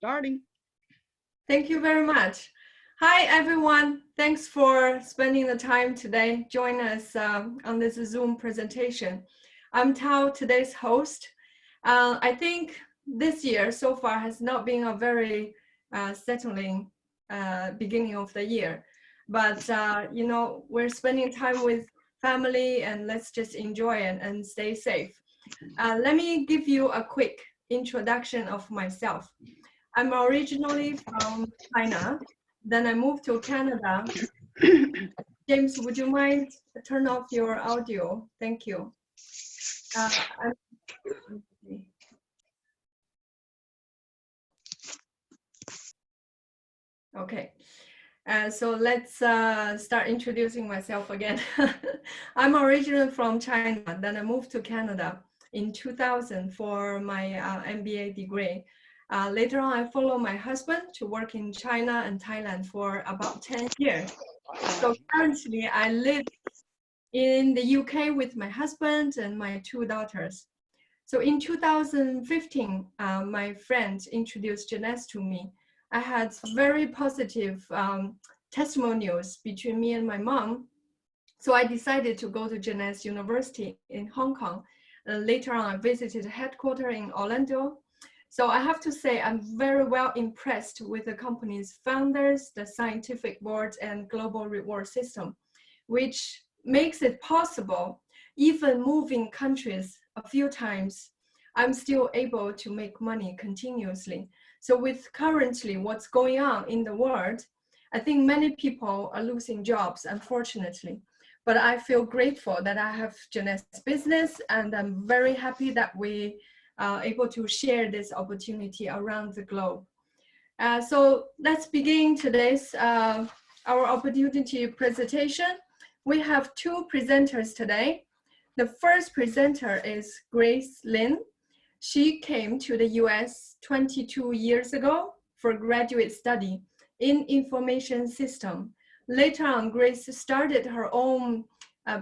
Starting. Thank you very much. Hi, everyone. Thanks for spending the time today. Join us on this Zoom presentation. I'm Tao, today's host. I think this year so far has not been a very settling beginning of the year. But, we're spending time with family and let's just enjoy it and stay safe. Let me give you a quick introduction of myself. I'm originally from China. Then I moved to Canada. James, would you mind turn off your audio? Thank you. Okay. So let's start introducing myself again. I'm originally from China. Then I moved to Canada in 2000 for my MBA degree. Later on, I followed my husband to work in China and Thailand for about 10 years. So currently, I live in the UK with my husband and my two daughters. So in 2015, my friend introduced Jeunesse to me. I had very positive testimonials between me and my mom. So I decided to go to Jeunesse University in Hong Kong. Later on, I visited the headquarters in Orlando. So I have to say, I'm very well impressed with the company's founders, the scientific board, and global reward system, which makes it possible, even moving countries a few times, I'm still able to make money continuously. So with currently what's going on in the world, I think many people are losing jobs, unfortunately. But I feel grateful that I have Jeunesse business, and I'm very happy that we are able to share this opportunity around the globe. So let's begin today's our opportunity presentation. We have two presenters today. The first presenter is Grace Lin. She came to the US 22 years ago for graduate study in information system. Later on, Grace started her own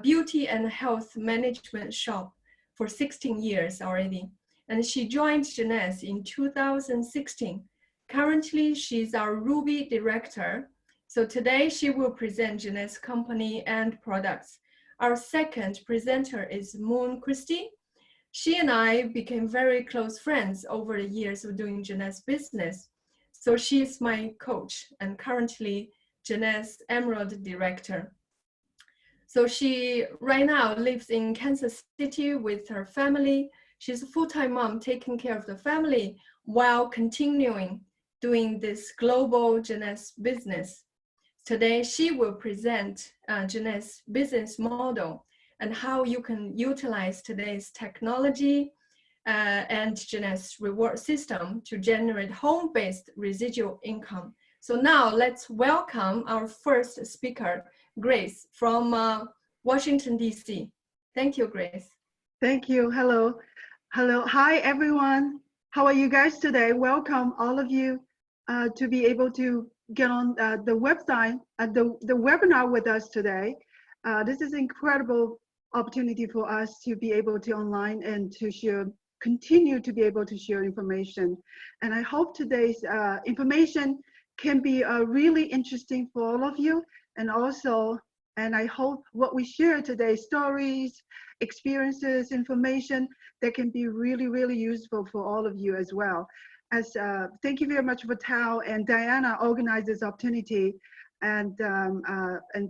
beauty and health management shop for 16 years already. And she joined Jeunesse in 2016. Currently, she's our Ruby director. So today she will present Jeunesse company and products. Our second presenter is Moon Christie. She and I became very close friends over the years of doing Jeunesse business. So she's my coach and currently Jeunesse Emerald Director. So she right now lives in Kansas City with her family. She's a full-time mom taking care of the family while continuing doing this global Jeunesse business. Today, she will present Jeunesse business model and how you can utilize today's technology and Jeunesse reward system to generate home-based residual income. So now let's welcome our first speaker, Grace from Washington, D.C. Thank you, Grace. Thank you. Hello. Hello. Hi, everyone. How are you guys today? Welcome, all of you, to be able to get on the website, the webinar with us today. This is an incredible opportunity for us to be able to online and to share, continue to be able to share information. And I hope today's information can be really interesting for all of you. And I hope what we share today, stories, experiences, information that can be really, really useful for all of you as well. Thank you very much for Tao and Diana organized this opportunity, and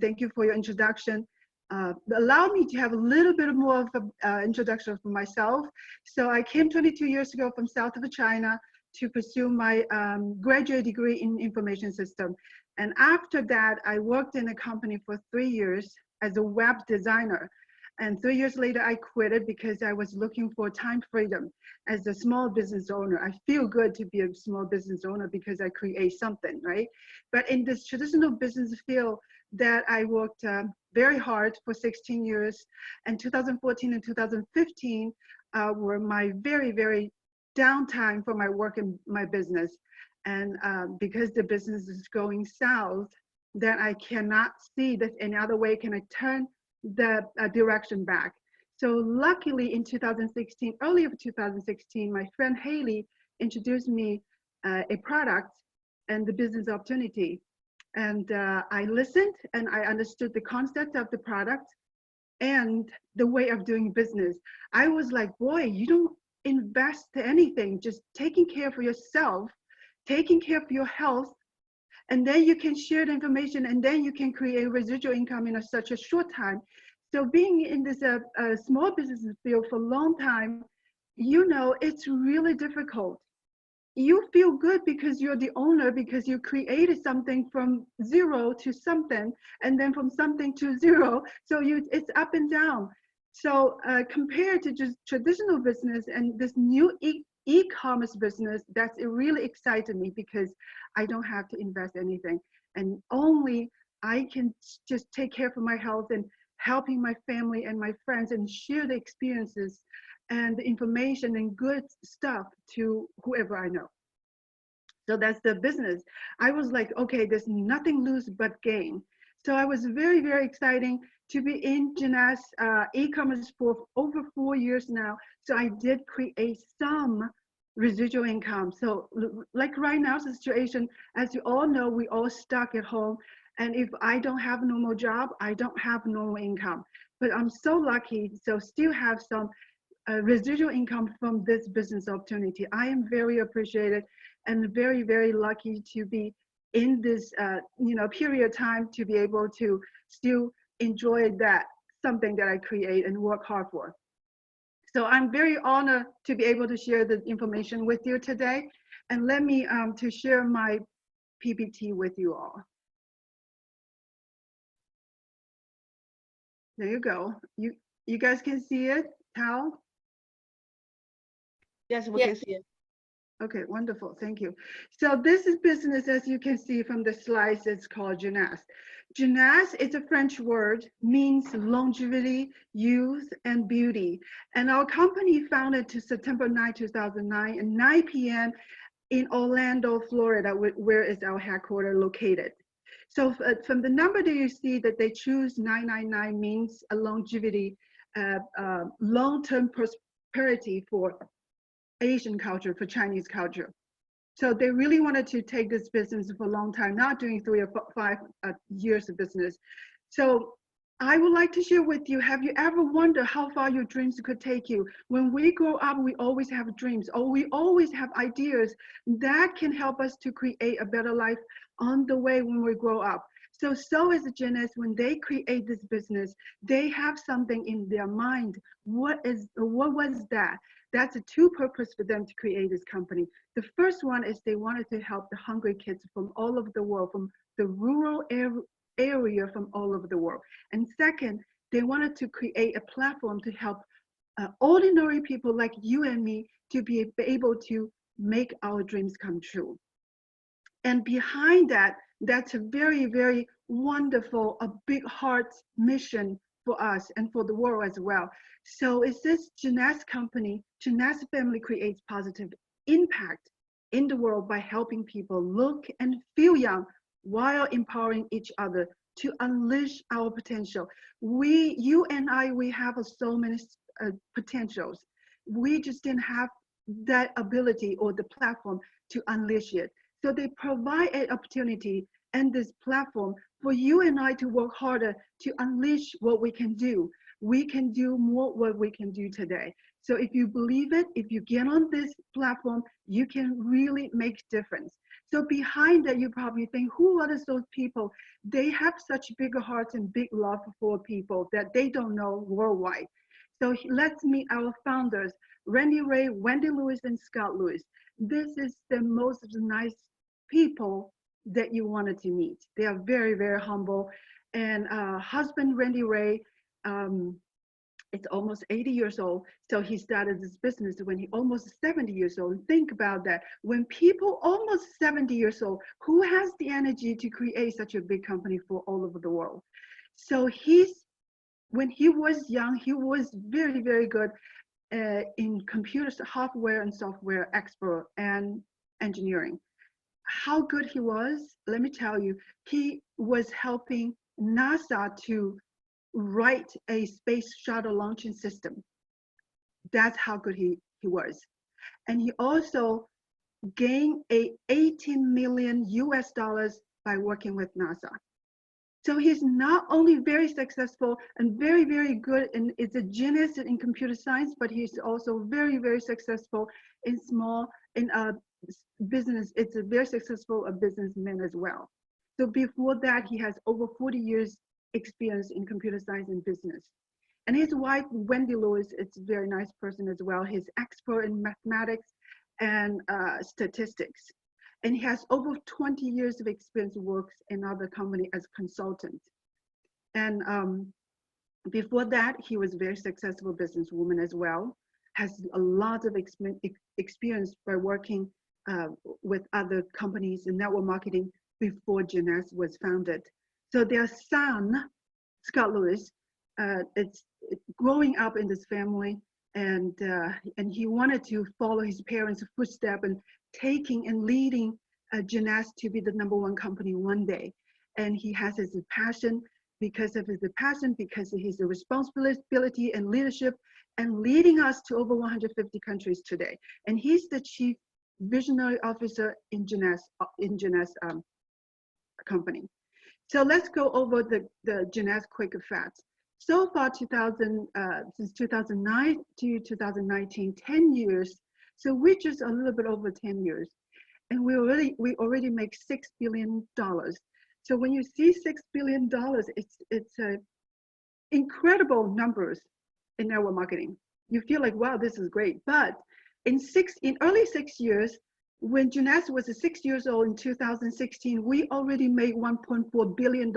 thank you for your introduction. Allow me to have a little bit more of an introduction for myself. So I came 22 years ago from south of China to pursue my graduate degree in information system. And after that, I worked in a company for 3 years as a web designer. And 3 years later, I quit it because I was looking for time freedom as a small business owner. I feel good to be a small business owner because I create something, right? But in this traditional business field that I worked very hard for 16 years, and 2014 and 2015 were my very, very downtime for my work in my business. And because the business is going south, then I cannot see that any other way can I turn the direction back. So luckily in 2016, early of 2016, my friend Haley introduced me a product and the business opportunity. And I listened and I understood the concept of the product and the way of doing business. I was like, boy, you don't invest anything, just taking care of yourself, taking care of your health, and then you can share the information, and then you can create residual income in such a short time. So being in this small business field for a long time, you know, it's really difficult. You feel good because you're the owner, because you created something from zero to something, and then from something to zero. So it's up and down. So compared to just traditional business and this new e-commerce business, that's it really excited me because I don't have to invest anything, and only I can just take care of my health and helping my family and my friends and share the experiences and the information and good stuff to whoever I know. So that's the business. I was like, okay, there's nothing lose but gain. So I was very, very exciting to be in Jeunesse e-commerce for over 4 years now. So I did create some residual income. So like right now situation, as you all know, we all stuck at home. And if I don't have a normal job, I don't have normal income. But I'm so lucky, so still have some residual income from this business opportunity. I am very appreciated and very, very lucky to be in this period of time to be able to still enjoy that something that I create and work hard for. So I'm very honored to be able to share the information with you today. And let me to share my PPT with you all. There you go. You guys can see it, Tal? Yes, we can see it. Okay, wonderful. Thank you. So this is business, as you can see from the slides, it's called Jeunesse. Jeunesse is a French word, means longevity, youth, and beauty. And our company founded to September 9, 2009 at 9 p.m. in Orlando, Florida, where is our headquarters located. So from the number that you see that they choose 999 means a longevity, long-term prosperity for Asian culture, for Chinese culture. So they really wanted to take this business for a long time, not doing 3 or 5 years of business. So I would like to share with you, have you ever wondered how far your dreams could take you? When we grow up, we always have dreams, or we always have ideas that can help us to create a better life on the way when we grow up. So is Jeunesse. When they create this business, they have something in their mind. What was that? That's a two purpose for them to create this company. The first one is they wanted to help the hungry kids from all over the world, from the rural area from all over the world. And second, they wanted to create a platform to help ordinary people like you and me to be able to make our dreams come true. And behind that, that's a very, very wonderful, a big heart mission for us and for the world as well. So it's this Jeunesse company, Jeunesse family creates positive impact in the world by helping people look and feel young while empowering each other to unleash our potential. You and I, we have so many potentials. We just didn't have that ability or the platform to unleash it. So they provide an opportunity and this platform for you and I to work harder to unleash what we can do. We can do more what we can do today. So if you believe it, if you get on this platform, you can really make difference. So behind that, you probably think, who are those people? They have such bigger hearts and big love for people that they don't know worldwide. So let's meet our founders, Randy Ray, Wendy Lewis, and Scott Lewis. This is the most nice people that you wanted to meet. They are very, very humble. And husband Randy Ray, it's almost 80 years old. So he started this business when he almost 70 years old. And think about that. When people almost 70 years old, who has the energy to create such a big company for all over the world? So when he was young, he was very, very good in computer hardware and software expert and engineering. How good he was, let me tell you, he was helping NASA to write a space shuttle launching system. That's how good he was. And he also gained 18 million US dollars by working with NASA. So he's not only very successful and very, very good, and is a genius in computer science, but he's also very, very successful in business. It's a very successful businessman as well. So before that, he has over 40 years experience in computer science and business. And his wife, Wendy Lewis, is a very nice person as well. He's expert in mathematics and statistics. And he has over 20 years of experience, works in other company as consultant. And before that, he was a very successful businesswoman as well, has a lot of experience by working with other companies in network marketing before Jeunesse was founded. So their son, Scott Lewis, it's growing up in this family, and he wanted to follow his parents' footsteps and taking and leading Jeunesse to be the #1 company one day. And he has his passion because of his responsibility and leadership, and leading us to over 150 countries today. And he's the chief visionary officer in Jeunesse company. So let's go over the Jeunesse quick facts. So far, since 2009 to 2019, 10 years. So we're just a little bit over 10 years. And we already make $6 billion. So when you see $6 billion, it's incredible numbers in network marketing. You feel like, wow, this is great. But in early 6 years, when Jeunesse was 6 years old in 2016, we already made $1.4 billion.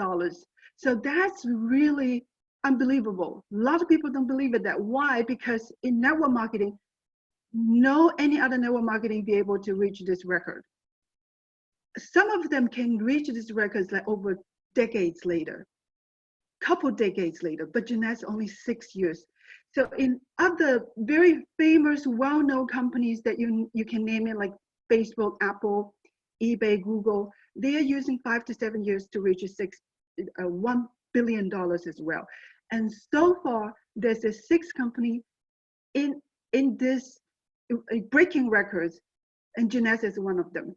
So that's really unbelievable. A lot of people don't believe it. Why? Because in network marketing, no any other network marketing be able to reach this record. Some of them can reach these records like over decades later, couple decades later, but Jeunesse only 6 years. So in other very famous, well-known companies that you can name it, like Facebook, Apple, eBay, Google, they are using 5 to 7 years to reach $1 billion as well. And so far, there's a 6 company in this breaking records, and Jeunesse is one of them.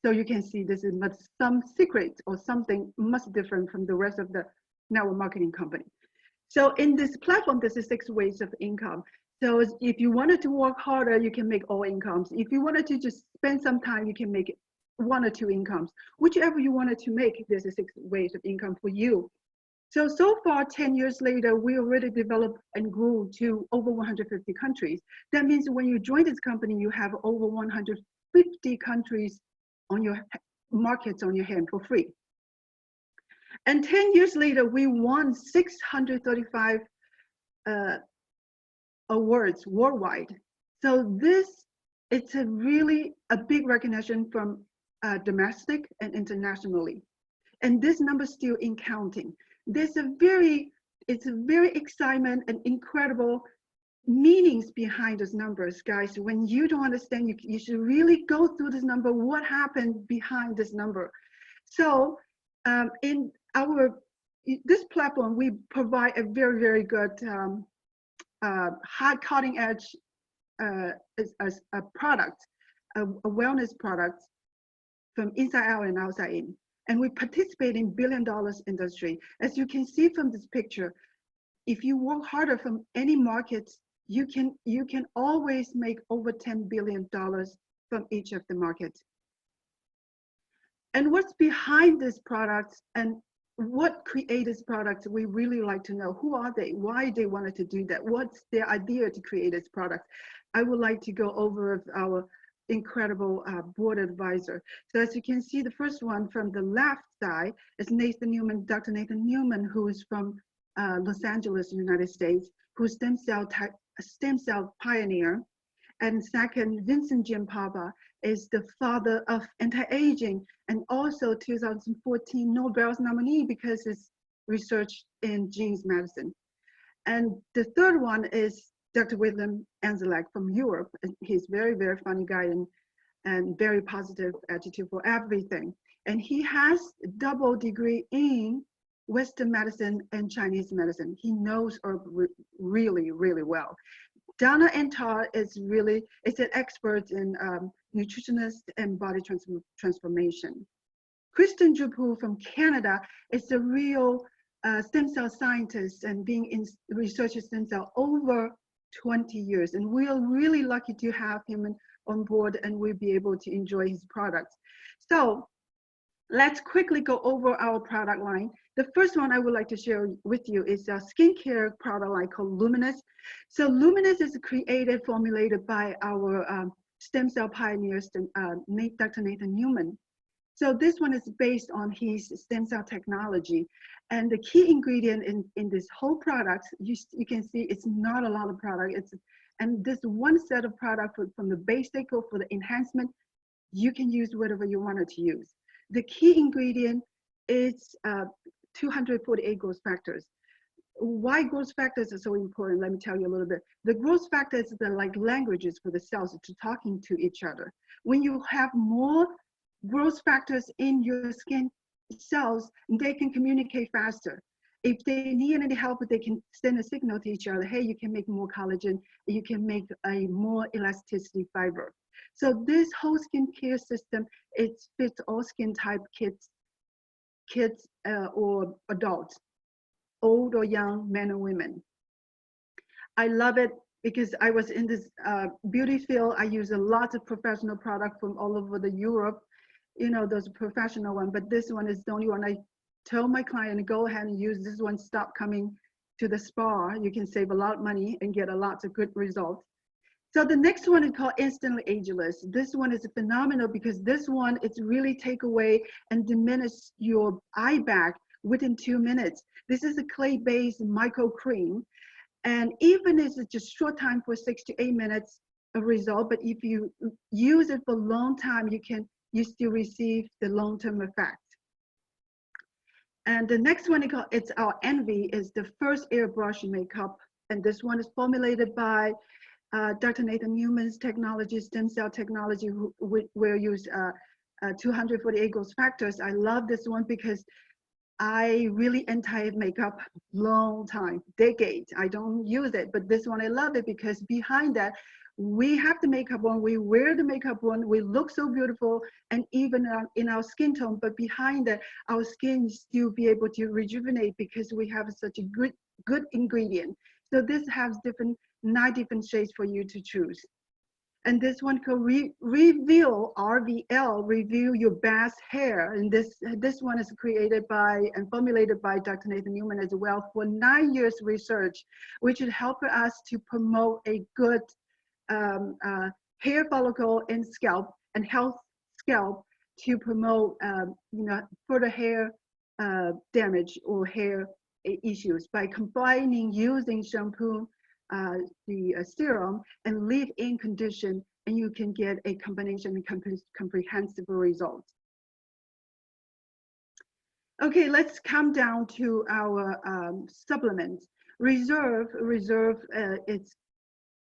So you can see this is some secret or something much different from the rest of the network marketing company. So in this platform, there's 6 ways of income. So if you wanted to work harder, you can make all incomes. If you wanted to just spend some time, you can make 1 or 2 incomes. Whichever you wanted to make, there's 6 ways of income for you. So far, 10 years later, we already developed and grew to over 150 countries. That means when you join this company, you have over 150 countries on your markets on your hand for free. And 10 years later, we won 635 awards worldwide. So it's really a big recognition from domestic and internationally. And this number is still in counting. It's a very excitement and incredible meanings behind those numbers, guys. When you don't understand, you should really go through this number, what happened behind this number. So in this platform, we provide a very, very good high cutting edge as a product, a wellness product from inside out and outside in. And we participate in $1 billion industry. As you can see from this picture, if you work harder from any markets, you can always make over $10 billion from each of the markets. And what's behind this product and what created this product, we really like to know. Who are they? Why they wanted to do that? What's their idea to create this product? I would like to go over our incredible board advisor. So as you can see, the first one from the left side is Dr. Nathan Newman, who is from Los Angeles, United States, who's stem cell pioneer. And second, Vincent Giampapa is the father of anti-aging and also 2014 Nobel nominee because his research in genes medicine. And the third one is Dr. William Anzelak from Europe. He's very, very funny guy and very positive attitude for everything. And he has a double degree in Western medicine and Chinese medicine. He knows herb really, really well. Donna Antar is an expert in nutritionist and body transformation. Kristen Jupu from Canada is a real stem cell scientist and being in research stem cell over 20 years. And we are really lucky to have him on board, and we'll be able to enjoy his products. So let's quickly go over our product line. The first one I would like to share with you is a skincare product line called Luminous. So Luminous is created, formulated by our stem cell pioneer, Dr. Nathan Newman. So this one is based on his stem cell technology. And the key ingredient in this whole product, you can see it's not a lot of product. And this one set of product from the basic or for the enhancement, you can use whatever you wanted to use. The key ingredient is 248 growth factors. Why growth factors are so important, let me tell you a little bit. The growth factors are like languages for the cells to talking to each other. When you have more growth factors in your skin cells, they can communicate faster. If they need any help, they can send a signal to each other. Hey, you can make more collagen. You can make a more elasticity fiber. So this whole skincare system, it fits all skin type, kids or adults, old or young, men and women. I love it because I was in this beauty field. I use a lot of professional product from all over the Europe, you know, those professional one, but this one is the only one I tell my client, go ahead and use this one, stop coming to the spa. You can save a lot of money and get a lot of good results. So the next one is called Instantly Ageless. This one is phenomenal because this one, it's really take away and diminish your eye bag within 2 minutes. This is a clay-based micro cream. And even if it's just short time for 6 to 8 minutes, a result, but if you use it for a long time, you still receive the long-term effect. And the next one, it's our Envy, is the first airbrush makeup. And this one is formulated by Dr. Nathan Newman's technology, stem cell technology, where use 248 growth factors. I love this one because I really anti-makeup long time, decades. I don't use it, but this one I love it because behind that, we have the makeup on, we wear the makeup on, we look so beautiful, and even in our skin tone, but behind that, our skin still be able to rejuvenate because we have such a good ingredient. So this has 9 different shades for you to choose. And this one called Reveal, RVL, Review Your Best Hair. And this one is created by and formulated by Dr. Nathan Newman as well for 9 years research, which would help us to promote a good hair follicle and scalp and health scalp to promote further hair damage or hair issues by combining using shampoo, the serum and leave-in condition, and you can get a combination and comprehensive result. Okay, let's come down to our supplements. Reserve,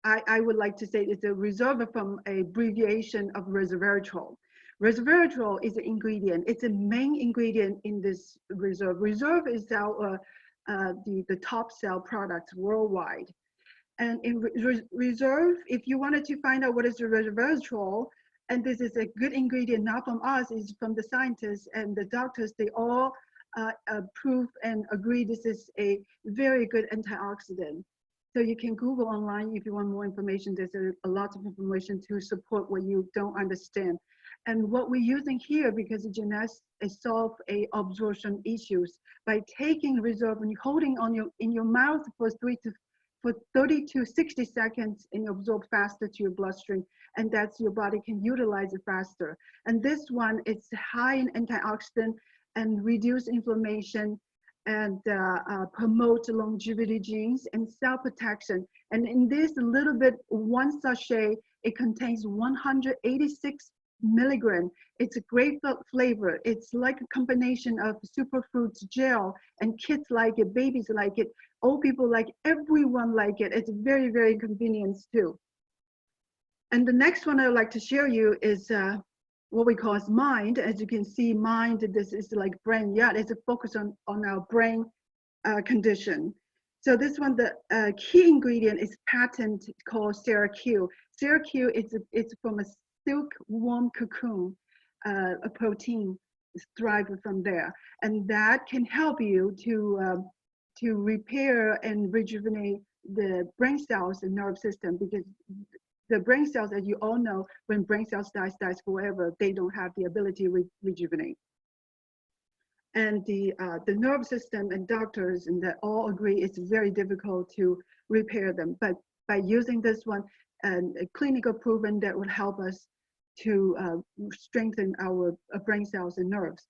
I would like to say it's a reserve from a abbreviation of resveratrol. Resveratrol is an ingredient. It's a main ingredient in this reserve. Reserve is our the top sell products worldwide. And in reserve, if you wanted to find out what is the resveratrol, and this is a good ingredient not from us, it's from the scientists and the doctors, they all approve and agree this is a very good antioxidant. So you can Google online if you want more information. There's a lot of information to support what you don't understand. And what we're using here, because Jeunesse is solve a absorption issues by taking reserve and holding on in your mouth for 30 to 60 seconds, and you absorb faster to your bloodstream, and that's your body can utilize it faster. And this one, it's high in antioxidant and reduce inflammation and promote longevity genes and cell protection. And in this little bit, one sachet, it contains 186 milligram. It's a great flavor. It's like a combination of superfruits gel, and kids like it, babies like it, old people like it, everyone like it. It's very, very convenient too. And the next one I would like to share you is what we call mind. As you can see, mind, this is like brain. Yeah, it's a focus on our brain condition. So this one, the key ingredient is patent called SeraQ. SeraQ it's from a silkworm cocoon, a protein is derived from there, and that can help you to repair and rejuvenate the brain cells and nerve system, because the brain cells, as you all know, when brain cells dies forever, they don't have the ability to rejuvenate. And the nerve system and doctors and that all agree it's very difficult to repair them. But by using this one, and clinical proven that will help us to strengthen our brain cells and nerves.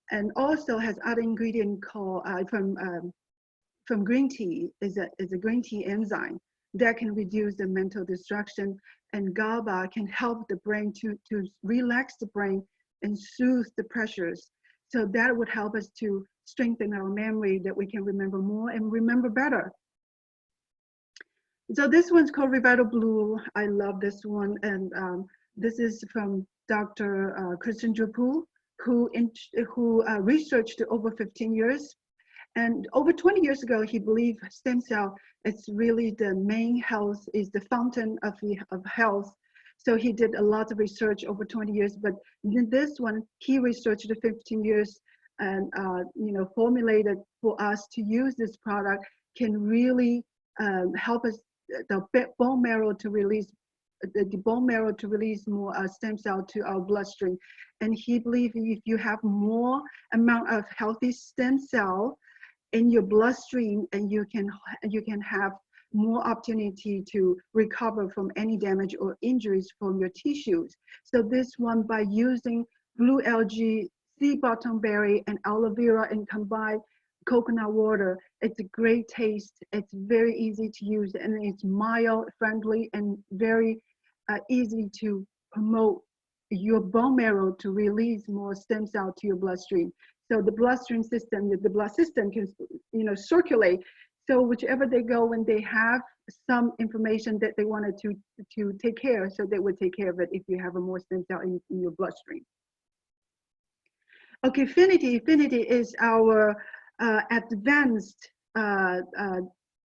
And also has other ingredient called from green tea is a green tea enzyme that can reduce the mental distraction, and GABA can help the brain to relax the brain and soothe the pressures. So that would help us to strengthen our memory, that we can remember more and remember better. So this one's called Revital Blue. I love this one. And this is from Dr. Christian Dupu, who researched over 15 years. And over 20 years ago, he believed stem cell is really the main health, is the fountain of health. So he did a lot of research over 20 years, but in this one, he researched 15 years and formulated for us to use this product can really help us, the bone marrow to release more stem cell to our bloodstream. And he believed if you have more amount of healthy stem cell in your bloodstream, and you can have more opportunity to recover from any damage or injuries from your tissues. So this one, by using blue algae, sea bottom berry, and aloe vera, and combined coconut water, it's a great taste. It's very easy to use, and it's mild, friendly, and very easy to promote your bone marrow to release more stem cell to your bloodstream. So the bloodstream system, the blood system can, circulate. So whichever they go, when they have some information that they wanted to take care, so they would take care of it if you have a more stem cell in your bloodstream. Okay, Affinity is our advanced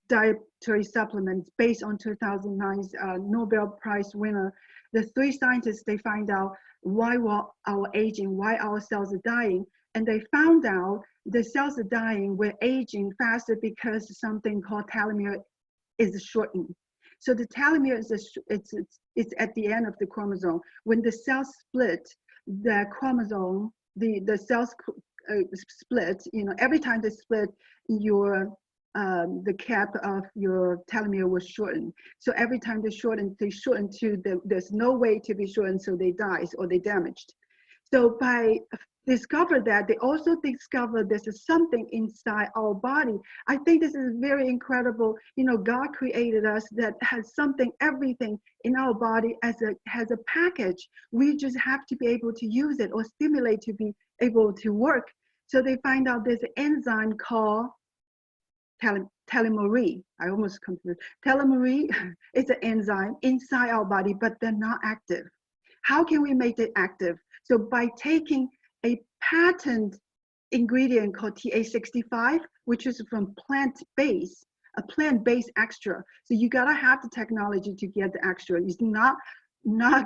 dietary supplements based on 2009's Nobel Prize winner. The three scientists, they find out why our aging, why our cells are dying. And they found out the cells are dying, we're aging faster because something called telomere is shortened. So the telomere is it's at the end of the chromosome. When the cells split, the chromosome, the cells split. Every time they split, the cap of your telomere was shortened. So every time they shorten to there's no way to be shortened, so they die or they damaged. So by discover that, they also discover there's something inside our body. I think this is very incredible. God created us that has something, everything in our body has a package. We just have to be able to use it or stimulate to be able to work. So they find out there's an enzyme called telomere. I almost confused. Telomere is an enzyme inside our body, but they're not active. How can we make it active? So by taking a patent ingredient called TA65, which is from plant-based, a plant-based extra. So you gotta have the technology to get the extra. It's not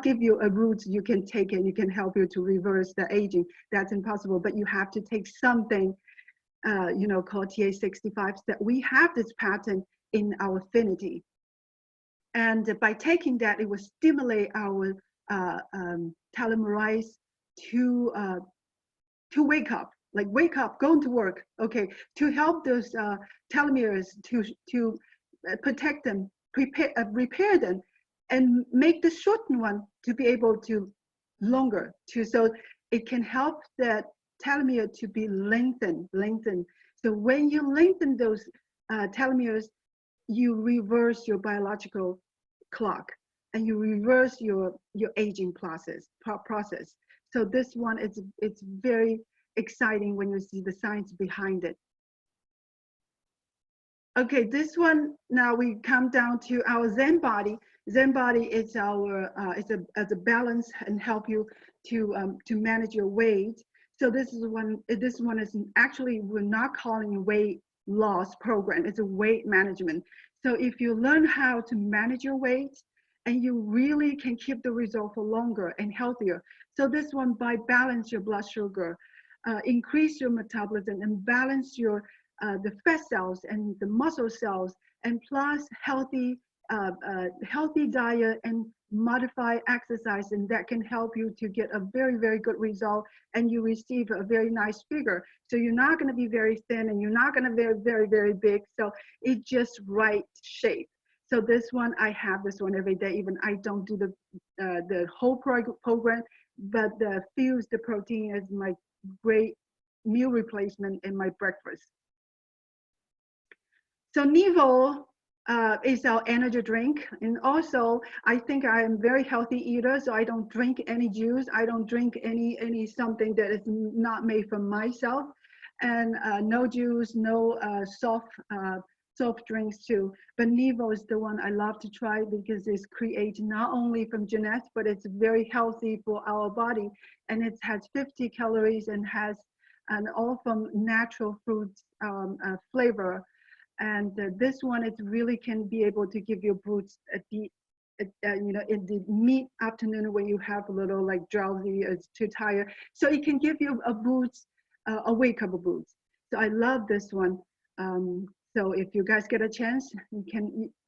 give you a root you can take and you can help you to reverse the aging. That's impossible, but you have to take something called TA65, that we have this patent in our Affinity. And by taking that, it will stimulate our telomerase to wake up, going to work, okay, to help those telomeres to protect them, repair them, and make the shortened one to be able to longer, so it can help that telomere to be lengthened. So when you lengthen those telomeres, you reverse your biological clock and you reverse your aging process. So this one, it's very exciting when you see the science behind it. Okay, this one, now we come down to our Zen Body. Zen Body is our as a balance and help you to manage your weight. So this one is actually, we're not calling weight loss program. It's a weight management. So if you learn how to manage your weight, and you really can keep the result for longer and healthier. So this one, by balance your blood sugar, increase your metabolism, and balance your the fat cells and the muscle cells, and plus healthy diet and modify exercise, and that can help you to get a very good result, and you receive a very nice figure. So you're not going to be very thin, and you're not going to be very big. So it's just right shape. So this one, I have this one every day. Even I don't do the whole program, but the fuse the protein is my great meal replacement in my breakfast. So Nevo is our energy drink. And also, I think I am very healthy eater, so I don't drink any juice. I don't drink any something that is not made from myself. And no juice, no soft drinks too. But Nevo is the one I love to try because it's created not only from Jeunesse, but it's very healthy for our body. And it has 50 calories and has all from natural fruits flavor. And this one, it really can be able to give you boosts at the, in the mid afternoon when you have a little like drowsy, it's too tired. So it can give you a boost, a wake up boost. So I love this one. So if you guys get a chance,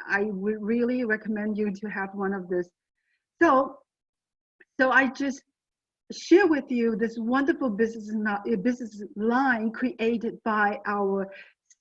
I would really recommend you to have one of this. So I just share with you this wonderful business line created by our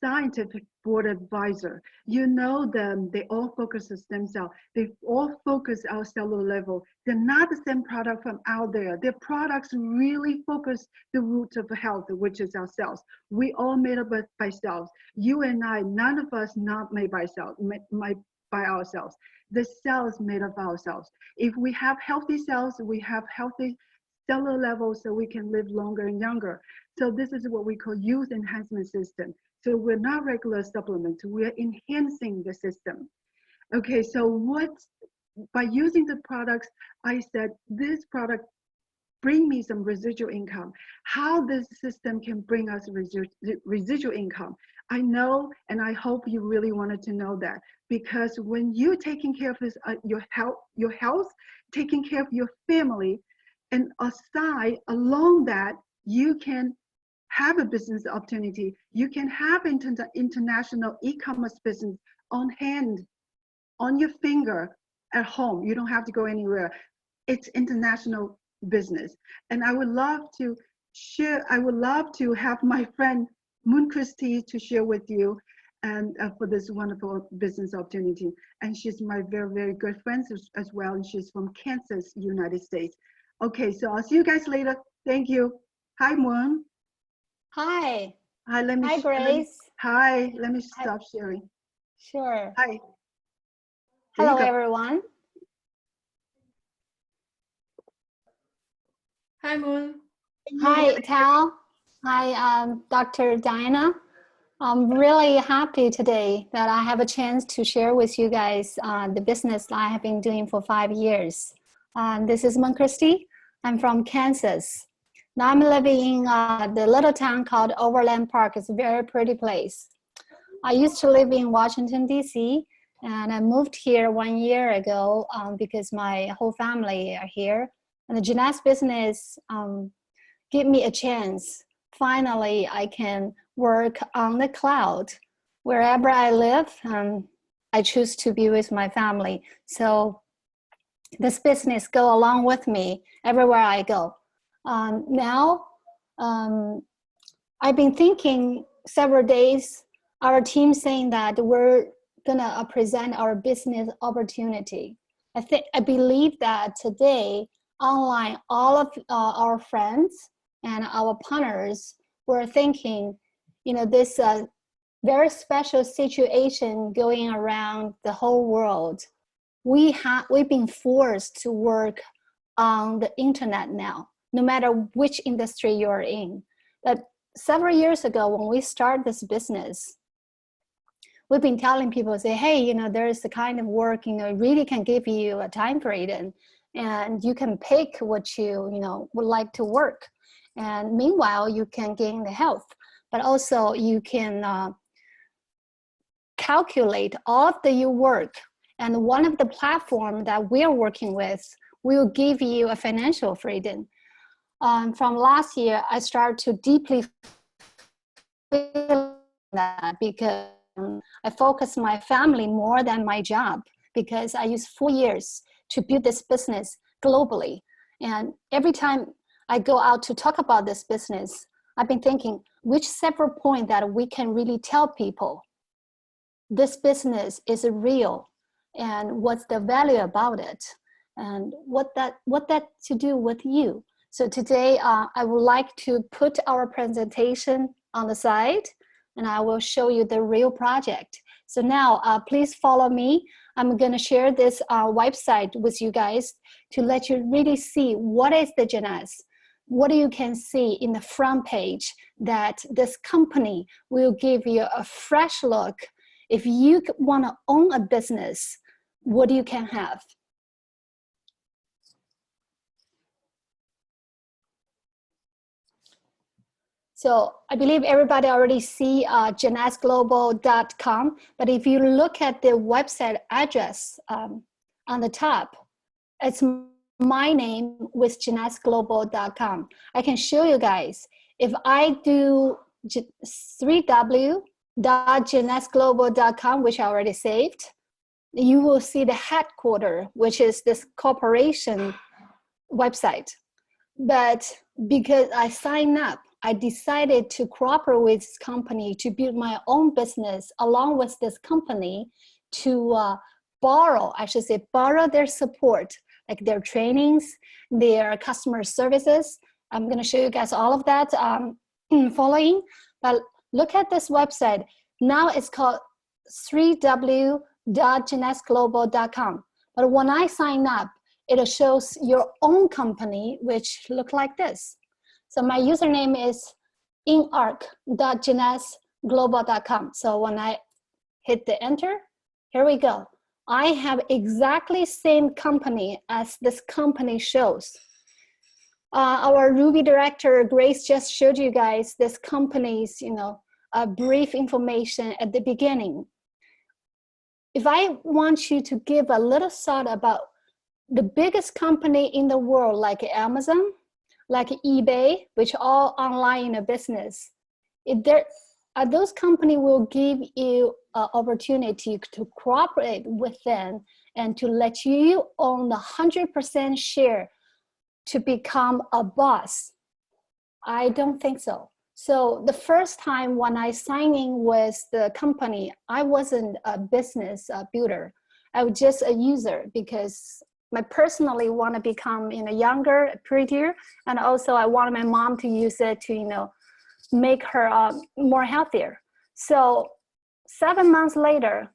scientific board advisor. You know them, they all focus on stem cell. They all focus our cellular level. They're not the same product from out there. Their products really focus the root of health, which is our cells. We all made up by cells. You and I, none of us not made by cells, by ourselves. The cells made of ourselves. If we have healthy cells, we have healthy cellular levels, so we can live longer and younger. So this is what we call youth enhancement system. So we're not regular supplements, we're enhancing the system. Okay, so by using the products, I said this product bring me some residual income. How this system can bring us residual income. I know, and I hope you really wanted to know that, because when you're taking care of this, your health, taking care of your family, and along that, you can have a business opportunity. You can have international e-commerce business on hand, on your finger, at home. You don't have to go anywhere. It's international business. And I would love to share, I would love to have my friend Moon Christie to share with you and for this wonderful business opportunity. And she's my very good friend as well. And she's from Kansas, United States. Okay, so I'll see you guys later. Thank you. Hi, Moon. Hi. Hi, Hi, Grace. Let me stop sharing. Sure. Hi. Hello, everyone. Hi, Moon. Hi, Tal. Hi, Dr. Diana. I'm really happy today that I have a chance to share with you guys the business I have been doing for 5 years. This is Moon Christie. I'm from Kansas. Now I'm living in the little town called Overland Park. It's a very pretty place. I used to live in Washington, D.C., and I moved here 1 year ago because my whole family are here. And the Jeunesse business gave me a chance. Finally, I can work on the cloud. Wherever I live, I choose to be with my family. So this business go along with me everywhere I go. Now, I've been thinking several days, our team saying that we're gonna present our business opportunity. I believe that today, online, all of our friends and our partners were thinking, you know, this very special situation going around the whole world. We've been forced to work on the internet now, no matter which industry you're in. But several years ago, when we started this business, we've been telling people, say, hey, you know, there's the kind of work, you know, really can give you a time period, and you can pick what you know, would like to work. And meanwhile, you can gain the health, but also you can calculate all of your work, and one of the platform that we're working with will give you a financial freedom. From last year, I started to deeply feel that because I focus my family more than my job, because I used 4 years to build this business globally. And every time I go out to talk about this business, I've been thinking which several point that we can really tell people this business is real and what's the value about it and what that to do with you. So today I would like to put our presentation on the side and I will show you the real project. So now please follow me. I'm going to share this website with you guys to let you really see what is the Jeunesse. What you can see in the front page that this company will give you a fresh look. If you want to own a business, what you can have. So I believe everybody already see JeunesseGlobal.com, but if you look at the website address on the top, it's my name with JeunesseGlobal.com. I can show you guys. If I do 3w.JeunesseGlobal.com, which I already saved, you will see the headquarters, which is this corporation website. But because I signed up, I decided to cooperate with this company to build my own business along with this company to borrow their support, like their trainings, their customer services. I'm going to show you guys all of that following. But look at this website. Now it's called 3w.JeunesseGlobal.com. But when I sign up, it shows your own company, which look like this. So my username is inarc.JeunesseGlobal.com. So when I hit the enter, here we go. I have exactly same company as this company shows. Our Ruby director, Grace, just showed you guys this company's, brief information at the beginning. If I want you to give a little thought about the biggest company in the world, like Amazon, like eBay, which all online in a business, those companies will give you an opportunity to cooperate with them and to let you own the 100% share to become a boss. I don't think so. So the first time when I signed in with the company, I wasn't a business builder. I was just a user because I personally want to become younger, prettier, and also I wanted my mom to use it to make her more healthier. So 7 months later,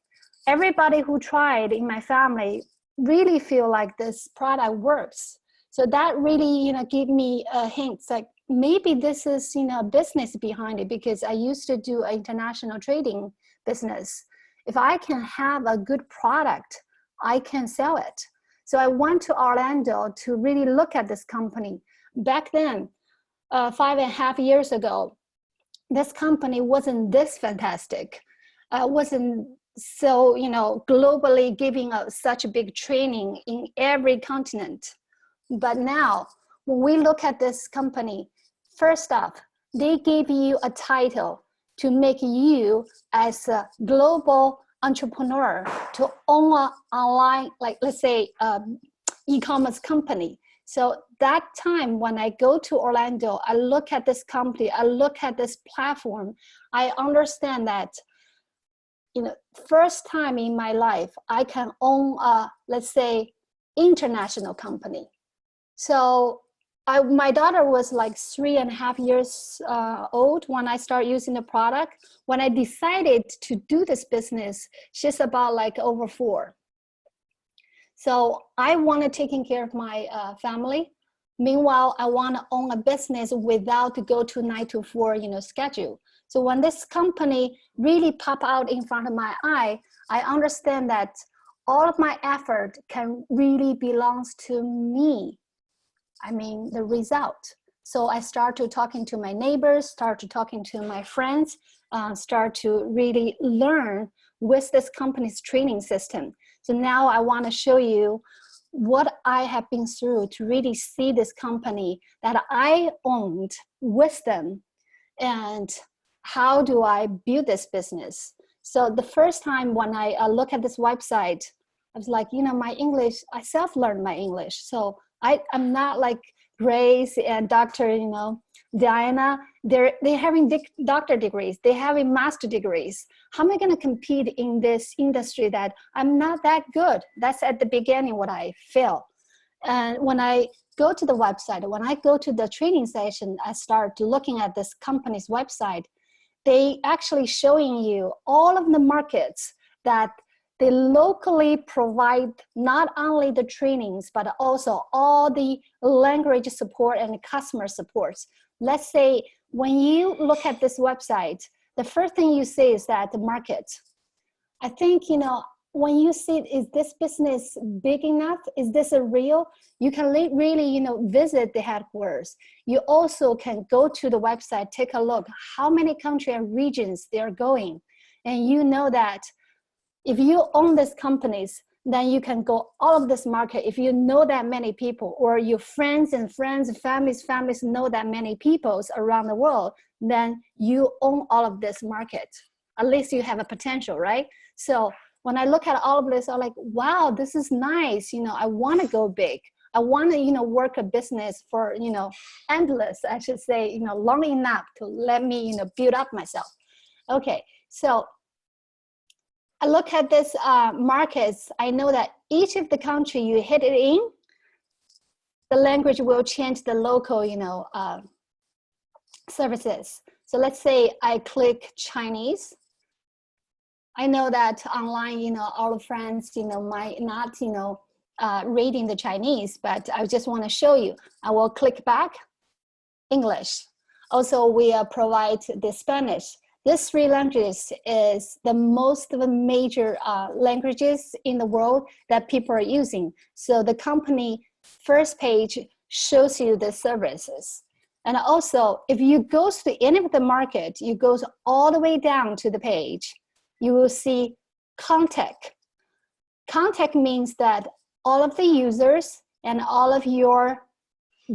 everybody who tried in my family really feel like this product works. So that really gave me a hint, like maybe this is a business behind it, because I used to do an international trading business. If I can have a good product, I can sell it. So I went to Orlando to really look at this company. Back then, 5.5 years ago, this company wasn't this fantastic. Wasn't so, globally giving out such a big training in every continent. But now, when we look at this company, first off, they gave you a title to make you as a global entrepreneur to own an online, like let's say, e-commerce company. So that time when I go to Orlando, I look at this company, I look at this platform, I understand that, first time in my life, I can own a, let's say, international company. So my daughter was like 3.5 years old when I started using the product. When I decided to do this business, she's about like over 4. So I wanted taking care of my family. Meanwhile, I want to own a business without to go to 9 to 4, schedule. So when this company really pop out in front of my eye, I understand that all of my effort can really belongs to me. I mean, the result. So I start to talking to my neighbors, start to talking to my friends, start to really learn with this company's training system. So now I want to show you what I have been through to really see this company that I owned with them, and how do I build this business. So the first time when I look at this website, I was like, my English, I self-learned my English. So I'm not like Grace and Dr. Diana. They're having doctor degrees. They having master degrees. How am I going to compete in this industry that I'm not that good? That's at the beginning what I feel. And when I go to the website, when I go to the training session, I start looking at this company's website. They actually showing you all of the markets that they locally provide, not only the trainings, but also all the language support and customer supports. Let's say when you look at this website, the first thing you see is that the market. I think, when you see, is this business big enough? Is this a real? You can really, visit the headquarters. You also can go to the website, take a look how many countries and regions they are going. And you know that if you own these companies, then you can go all of this market. If you know that many people, or your families, know that many people around the world, then you own all of this market. At least you have a potential, right? So when I look at all of this, I'm like, wow, this is nice. I want to go big. I want to, work a business for, endless, I should say, long enough to let me, build up myself. Okay, so I look at this markets. I know that each of the country you hit it in, the language will change the local, services. So let's say I click Chinese. I know that online, all friends, might not, reading the Chinese, but I just want to show you. I will click back, English. Also, we provide the Spanish. These three languages is the most of the major languages in the world that people are using. So the company first page shows you the services. And also, if you go to the end of the market, you go all the way down to the page, you will see contact. Contact means that all of the users and all of your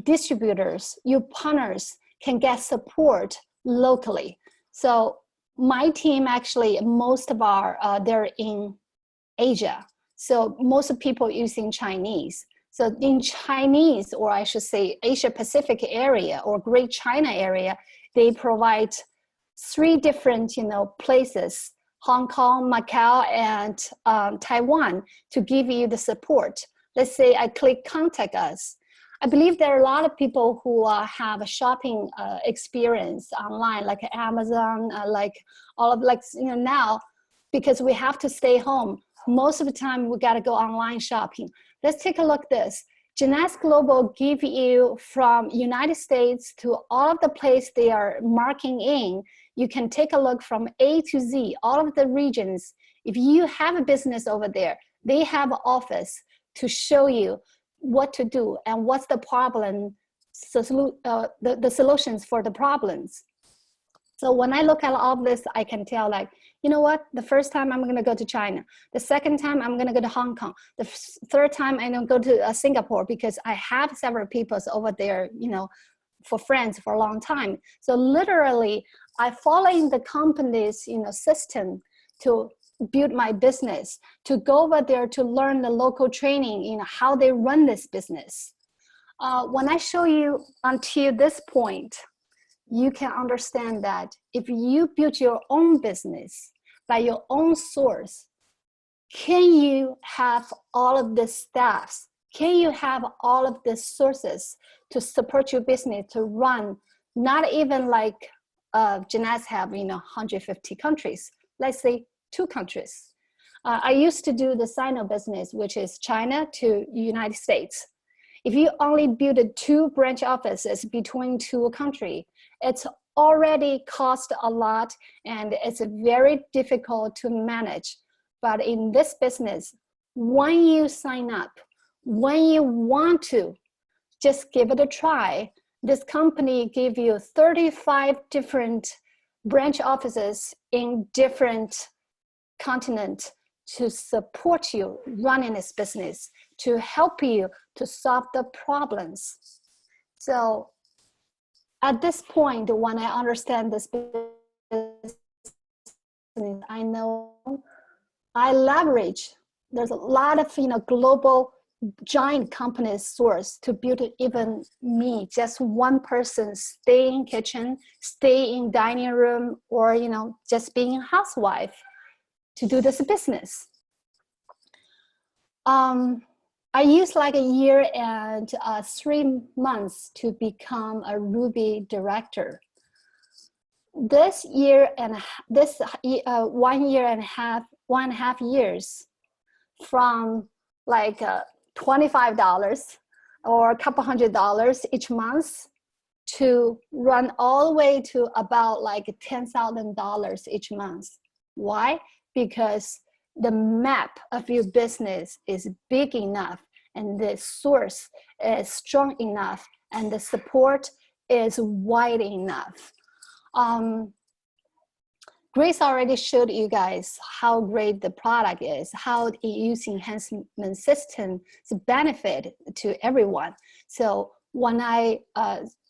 distributors, your partners can get support locally. So my team actually, most of our, they're in Asia. So most of people using Chinese. So in Chinese, or I should say Asia Pacific area or Great China area, they provide 3 different, places, Hong Kong, Macau, and Taiwan, to give you the support. Let's say I click contact us. I believe there are a lot of people who have a shopping experience online, like Amazon, like all of now, because we have to stay home. Most of the time we gotta go online shopping. Let's take a look at this. Jeunesse Global give you from United States to all of the place they are marking in. You can take a look from A to Z, all of the regions. If you have a business over there, they have an office to show you what to do and what's the problem, the solutions for the problems. So when I look at all of this, I can tell like, you know what, the first time I'm gonna go to China. The second time I'm gonna go to Hong Kong. The third time I'm gonna go to Singapore, because I have several people over there, for friends for a long time. So literally, I follow in the company's, system to build my business, to go over there to learn the local training, how they run this business. When I show you until this point, you can understand that if you build your own business by your own source, can you have all of the staffs? Can you have all of the sources to support your business to run? Not even like Jeunesse have 150 countries. Let's say 2 countries. I used to do the Sino business, which is China to United States. If you only build 2 branch offices between 2 countries, it's already cost a lot and it's very difficult to manage. But in this business, when you sign up, when you want to just give it a try, This company gave you 35 different branch offices in different continents to support you running this business, to help you to solve the problems. So at this point, when I understand this business, I know I leverage, there's a lot of global giant companies source to build even me, just one person, stay in kitchen, stay in dining room, or just being a housewife to do this business. I used like a year and 3 months to become a Ruby director. This year and this 1 year and a half, 1.5 years, from like $25 or a couple $100 each month to run all the way to about like $10,000 each month. Why? Because the map of your business is big enough and the source is strong enough and the support is wide enough. Grace already showed you guys how great the product is, how the use enhancement system is a benefit to everyone. So when I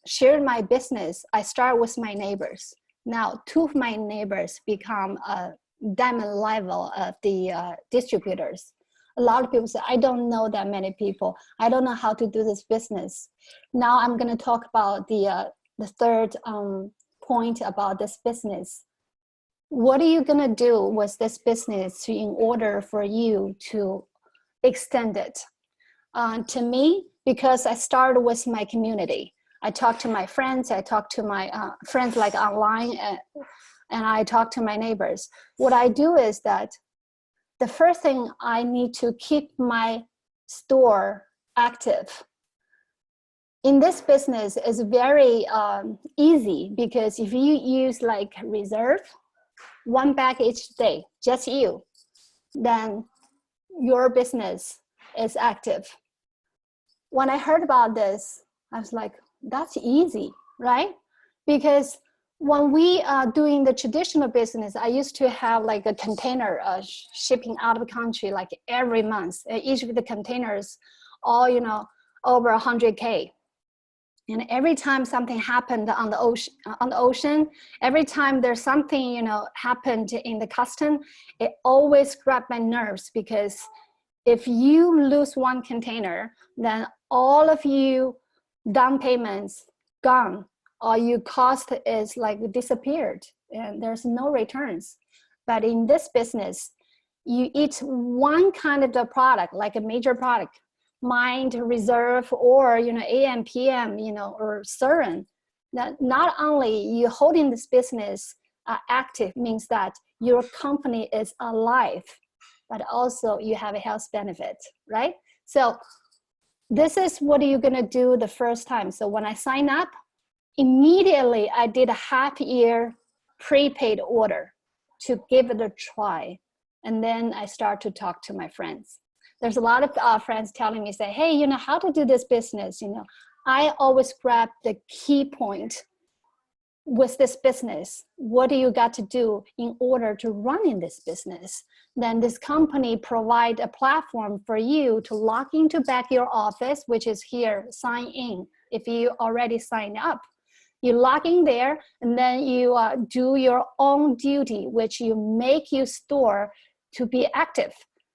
shared my business, I start with my neighbors. Now 2 of my neighbors become a diamond level of the distributors. A lot of people say, I don't know that many people. I don't know how to do this business. Now I'm going to talk about the third point about this business. What are you going to do with this business in order for you to extend it? To me, because I started with my community. I talk to my friends, I talk to my friends like online, and I talk to my neighbors. What I do is that the first thing I need to keep my store active. In this business is very easy, because if you use like reserve, 1 bag each day, just you, then your business is active. When I heard about this, I was like, that's easy, right? Because when we are doing the traditional business, I used to have like a container shipping out of the country like every month. Each of the containers, all over 100K. And every time something happened on the ocean, every time there's something happened in the custom, it always grabbed my nerves, because if you lose 1 container, then all of you down payments gone, or your cost is like disappeared, and there's no returns. But in this business, you eat one kind of the product, like a major product, Mind, Reserve, or AM, PM, or Certain, that not only you holding this business active means that your company is alive, but also you have a health benefit, right? So this is what you're gonna do the first time. So when I sign up, immediately I did a half-year prepaid order to give it a try. And then I start to talk to my friends. There's a lot of friends telling me, say, hey, how to do this business. I always grab the key point with this business. What do you got to do in order to run in this business? Then this company provide a platform for you to log into back your office, which is here, sign in. If you already signed up, you log in there, and then you do your own duty, which you make your store to be active,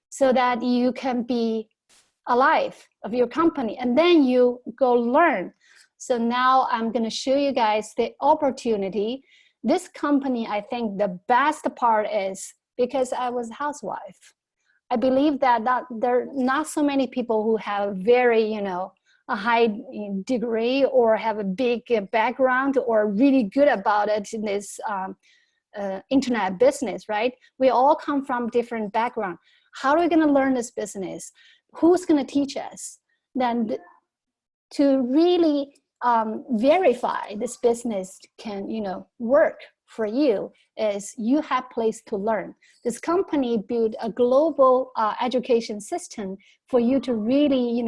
so that you can be alive of your company, and then you go learn. So now I'm going to show you guys the opportunity. This company, I think the best part is because I was a housewife. I believe that there are not so many people who have very, a high degree or have a big background or really good about it in this internet business, right? We all come from different background. How are we going to learn this business? Who's going to teach us? Then to really verify this business can, work for you, is you have place to learn. This company built a global education system for you to really,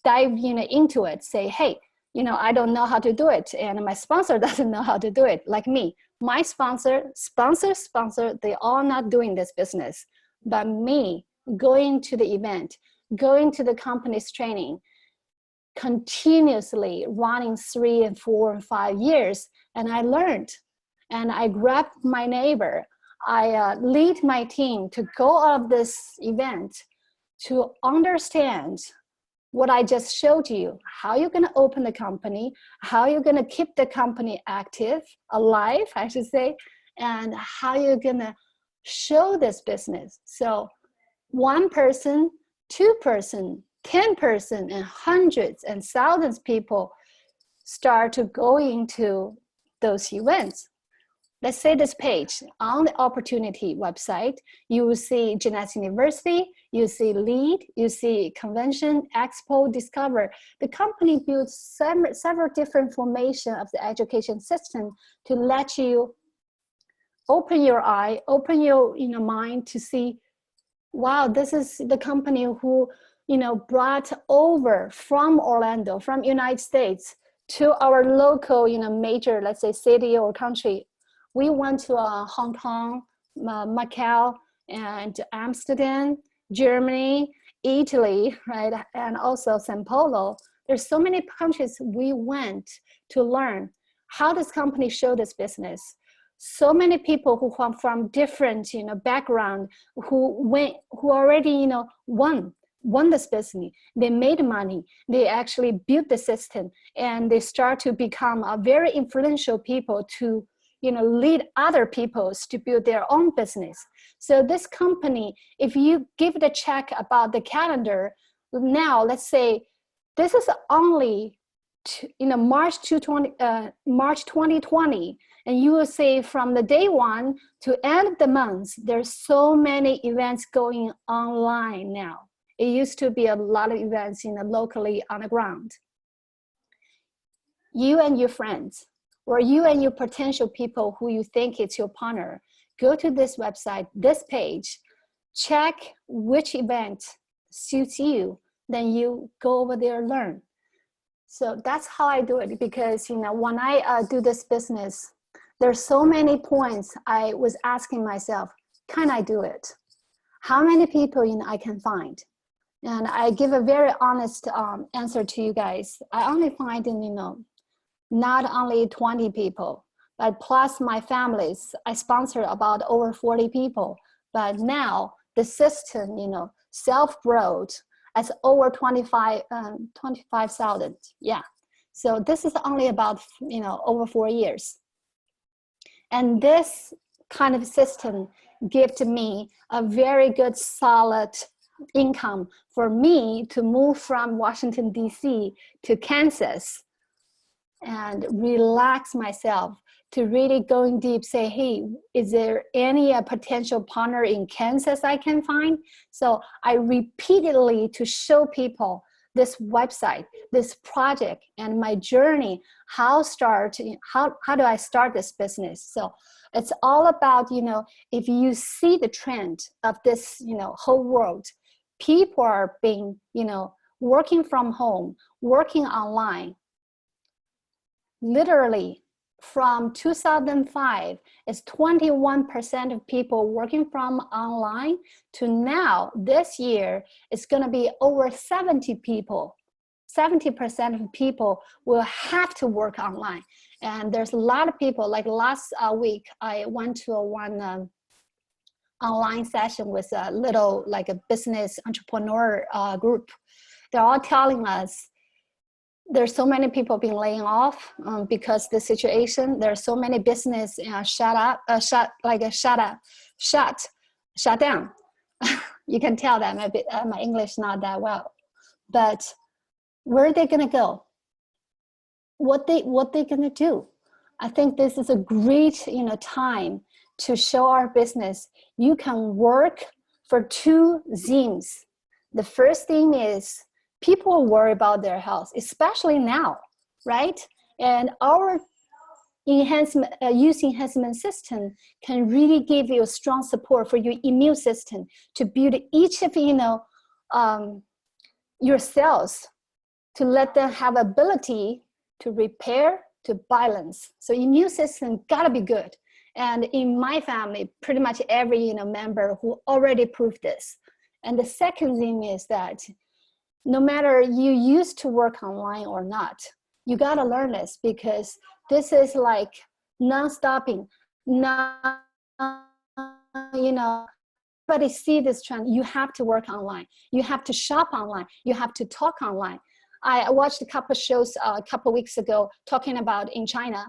dive into it. Say, hey, I don't know how to do it, and my sponsor doesn't know how to do it, like me. My sponsor, they all not doing this business. But me, going to the event, going to the company's training, continuously running 3 and 4 and 5 years, and I learned. And I grabbed my neighbor. I lead my team to go out of this event to understand what I just showed you, how you're going to open the company, how you're going to keep the company active, alive, I should say, and how you're going to show this business. So 1 person, 2 person, 10 person, and hundreds and thousands of people start to go into those events. Let's say this page on the opportunity website, you will see Jeunesse University, you see LEAD, you see Convention, Expo, Discover. The company builds several different formation of the education system to let you open your eye, open your mind to see, wow, this is the company who brought over from Orlando, from United States to our local major, let's say, city or country. We went to Hong Kong, Macau, and Amsterdam, Germany, Italy, right? And also Sao Paulo. There's so many countries we went to learn how this company showed this business. So many people who come from different background, who already won this business. They made money. They actually built the system, and they start to become a very influential people to lead other people to build their own business. So this company, if you give it a check about the calendar, now let's say this is only March 2020, and you will see from the day 1 to end of the month, there's so many events going online now. It used to be a lot of events locally on the ground. You and your friends, or you and your potential people who you think it's your partner, go to this website, this page, check which event suits you, then you go over there, learn. So that's how I do it, because when I do this business, there's so many points I was asking myself, can I do it? How many people I can find? And I give a very honest answer to you guys. I only find not only 20 people, but plus my families. I sponsor about over 40 people. But now the system, self-growth as over 25,000. Yeah. So this is only about, over 4 years. And this kind of system gave to me a very good, solid income for me to move from Washington, D.C. to Kansas and relax myself, to really going deep, say, hey, is there any potential partner in Kansas I can find? So I repeatedly to show people this website, this project, and my journey, how do I start this business? So it's all about, if you see the trend of this, whole world, people are being, working from home, working online. Literally, from 2005, it's 21% of people working from online to now, this year, it's going to be over 70 people. 70% of people will have to work online. And there's a lot of people, like last week, I went to one online session with a little, like a business entrepreneur group. They're all telling us, there's so many people being laying off because the situation. There's so many business shut down. You can tell that my English not that well, but where are they gonna go? What they gonna do? I think this is a great time to show our business. You can work for 2 themes. The first thing is, people worry about their health, especially now, right? And our youth enhancement system can really give you a strong support for your immune system to build each of your cells, to let them have ability to repair, to balance. So immune system gotta be good. And in my family, pretty much every member who already proved this. And the second thing is that no matter you used to work online or not, you gotta learn this, because this is like non-stopping. Now, everybody see this trend. You have to work online. You have to shop online. You have to talk online. I watched a couple of shows a couple of weeks ago talking about in China,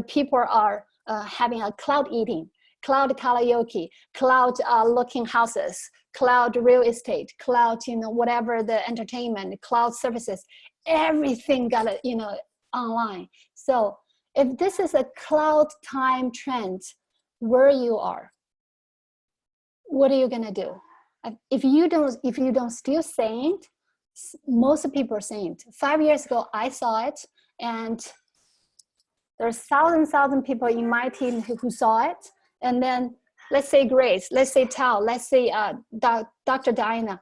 people are having a cloud eating, cloud karaoke, cloud looking houses, cloud real estate, cloud, whatever the entertainment, cloud services, everything got it, online. So if this is a cloud time trend where you are, what are you gonna do? If you don't still saying it, most people are saying it. 5 years ago, I saw it, and there's thousand people in my team who saw it. And then let's say Grace, let's say Tao, let's say Dr. Diana,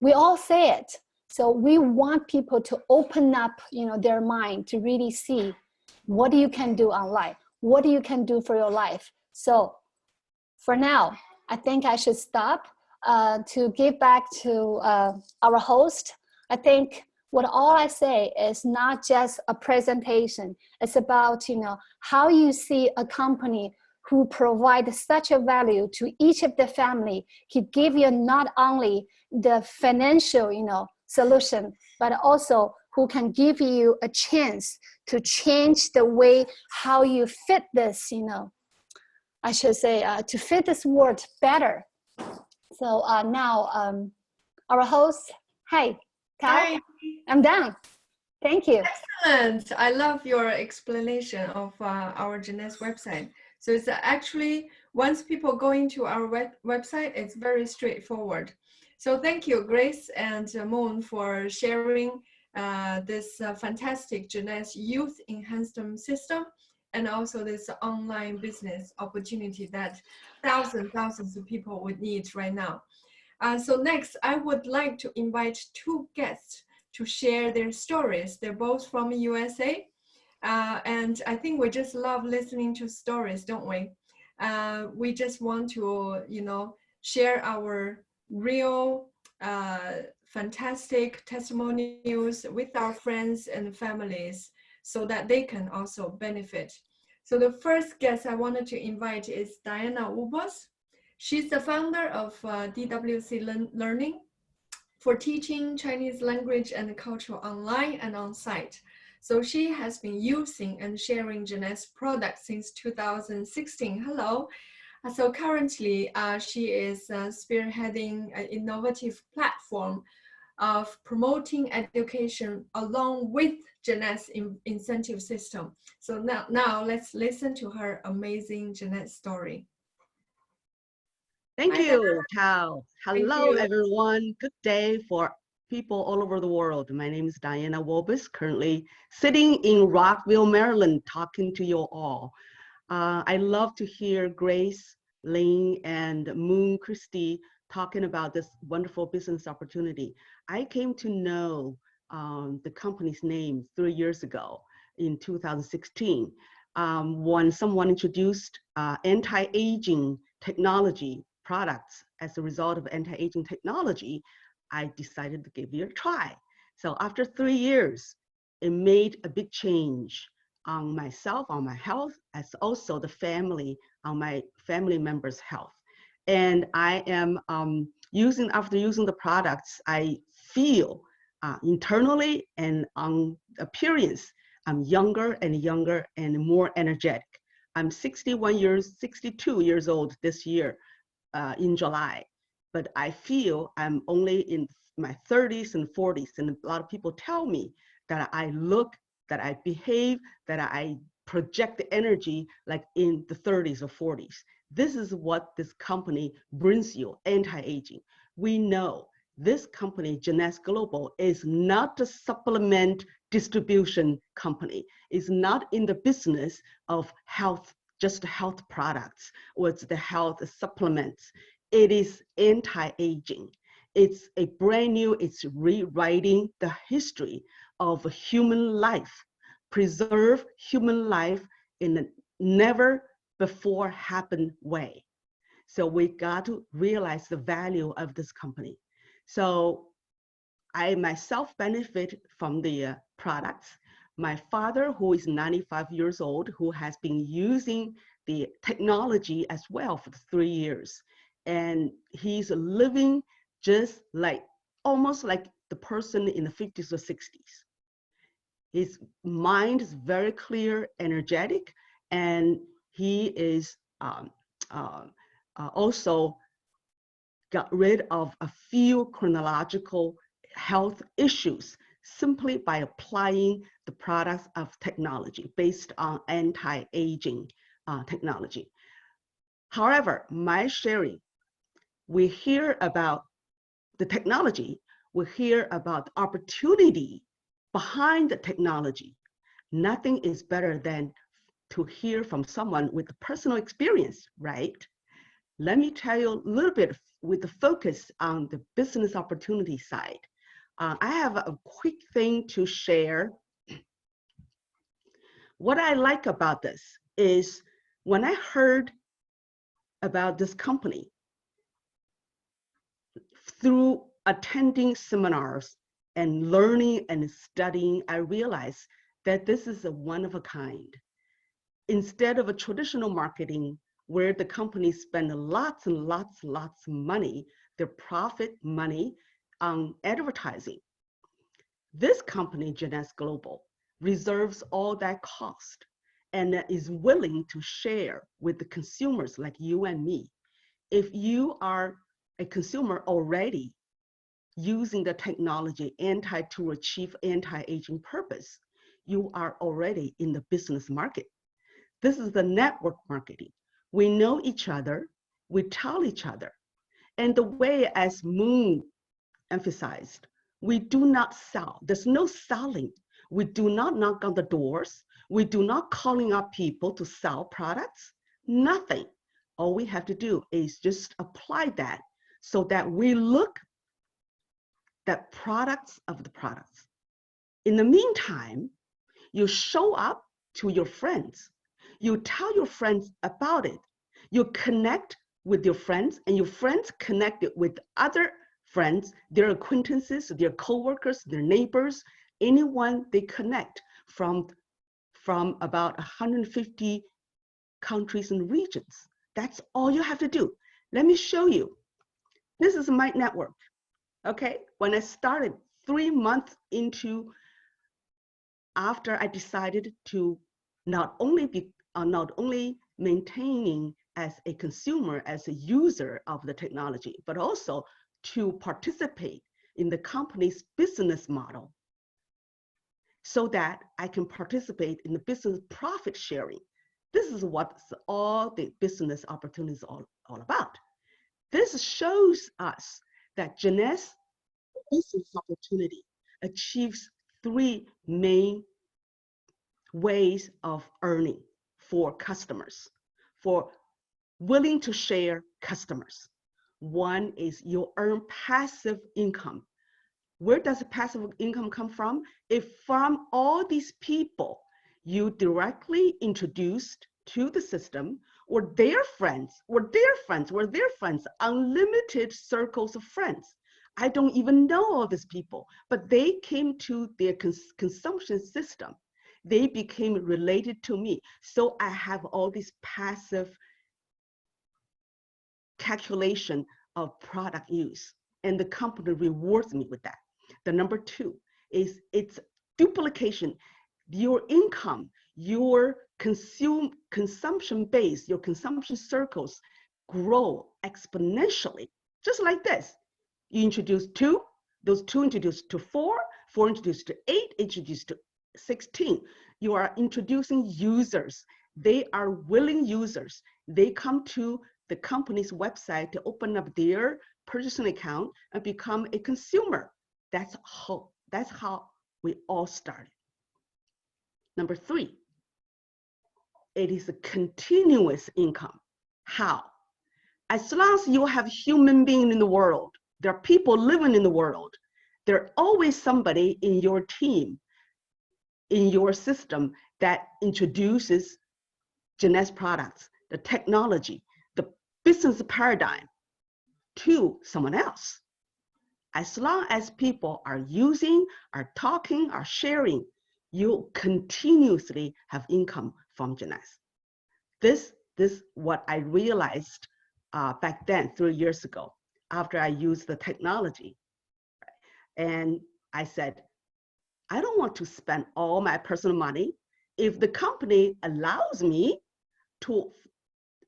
we all say it. So we want people to open up, their mind to really see what you can do online, what you can do for your life. So for now, I think I should stop to give back to our host. I think what all I say is not just a presentation. It's about, how you see a company who provides such a value to each of the family, can give you not only the financial, solution, but also who can give you a chance to change the way how you fit this, I should say, to fit this world better. So now, our host, hi, Tao. Hi. I'm done. Thank you. Excellent. I love your explanation of our Jeunesse website. So it's actually, once people go into our website, it's very straightforward. So thank you, Grace and Moon, for sharing this fantastic Jeunesse youth enhancement system, and also this online business opportunity that thousands of people would need right now. So next, I would like to invite two guests to share their stories. They're both from USA. And I think we just love listening to stories, don't we? We just want to, share our real fantastic testimonials with our friends and families so that they can also benefit. So the first guest I wanted to invite is Diana Ubos. She's the founder of DWC Learning for teaching Chinese language and culture online and on site. So she has been using and sharing Jeunesse products since 2016. Hello. So currently, she is spearheading an innovative platform of promoting education along with Jeunesse incentive system. So now let's listen to her amazing Jeunesse story. Thank Hi, you, Tao. Hello, you. everyone. Good day for people all over the world. My name is Diana Wobus, currently sitting in Rockville, Maryland, talking to you all. I love to hear Grace, Ling, and Moon Christie talking about this wonderful business opportunity. I came to know the company's name 3 years ago in 2016 when someone introduced anti-aging technology products. As a result of anti-aging technology, I decided to give it a try. So after 3 years, it made a big change on myself, on my health, as also the family, on my family members' health. And I am after using the products, I feel internally and on appearance, I'm younger and more energetic. I'm 62 years old this year in July, but I feel I'm only in my 30s and 40s. And a lot of people tell me that I look, that I behave, that I project the energy like in the 30s or 40s. This is what this company brings you, anti-aging. We know this company, Jeunesse Global, is not a supplement distribution company. It's not in the business of health, just health products or it's the health supplements. It is anti-aging. It's a brand new, it's rewriting the history of human life preserve human life in a never before happened way. So we got to realize the value of this company. So I myself benefit from the products. My father, who is 95 years old, who has been using the technology as well for 3 years. And he's living just like, almost like the person in the 50s or 60s. His mind is very clear, energetic, and he is also got rid of a few chronological health issues simply by applying the products of technology based on anti-aging technology. However, my sharing, we hear about the technology, we hear about the opportunity behind the technology. Nothing is better than to hear from someone with personal experience, right? Let me tell you a little bit with the focus on the business opportunity side. I have a quick thing to share. What I like about this is when I heard about this company through attending seminars and learning and studying, I realized that this is a one of a kind. Instead of a traditional marketing where the companies spend lots and lots of money, their profit money on advertising. This company, Jeunesse Global, reserves all that cost and is willing to share with the consumers like you and me. If you are a consumer already using the technology to achieve anti-aging purpose, you are already in the business market. This is the network marketing. We know each other, we tell each other. And the way, as Moon emphasized, we do not sell. There's no selling. We do not knock on the doors. We do not calling up people to sell products, nothing. All we have to do is just apply that so that we look at products of the products. In the meantime, you show up to your friends. You tell your friends about it. You connect with your friends, and your friends connect with other friends, their acquaintances, their coworkers, their neighbors, anyone they connect from about 150 countries and regions. That's all you have to do. Let me show you. This is my network. Okay, when I started 3 months into, after I decided to not only maintaining as a consumer, as a user of the technology, but also to participate in the company's business model so that I can participate in the business profit sharing. This is what all the business opportunities are all about. This shows us that Jeunesse business opportunity achieves 3 main ways of earning for customers, for willing to share customers. One is you earn passive income. Where does the passive income come from? If from all these people you directly introduced to the system, or their friends, unlimited circles of friends. I don't even know all these people, but they came to their consumption system. They became related to me. So I have all this passive calculation of product use, and the company rewards me with that. The number 2 is it's duplication. Your income, your consumption base, your consumption circles grow exponentially, just like this. You introduce 2, those 2 introduced to 4, 4 introduced to 8, introduced to 16. You are introducing users. They are willing users. They come to the company's website to open up their purchasing account and become a consumer. That's how we all started. Number 3, it is a continuous income. How? As long as you have human beings in the world, there are people living in the world, there's always somebody in your team in your system that introduces Jeunesse products, the technology, the business paradigm to someone else. As long as people are using, are talking, are sharing, you continuously have income from Jeunesse. This what I realized back then, 3 years ago, after I used the technology. And I said, I don't want to spend all my personal money. If the company allows me to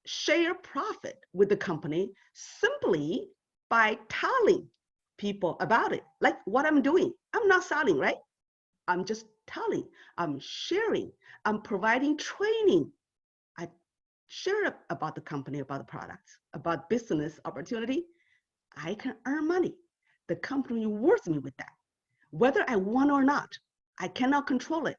share profit with the company simply by telling people about it, like what I'm doing. I'm not selling, right? I'm just telling, I'm sharing, I'm providing training. I share about the company, about the products, about business opportunity. I can earn money. The company rewards me with that. Whether I want or not, I cannot control it,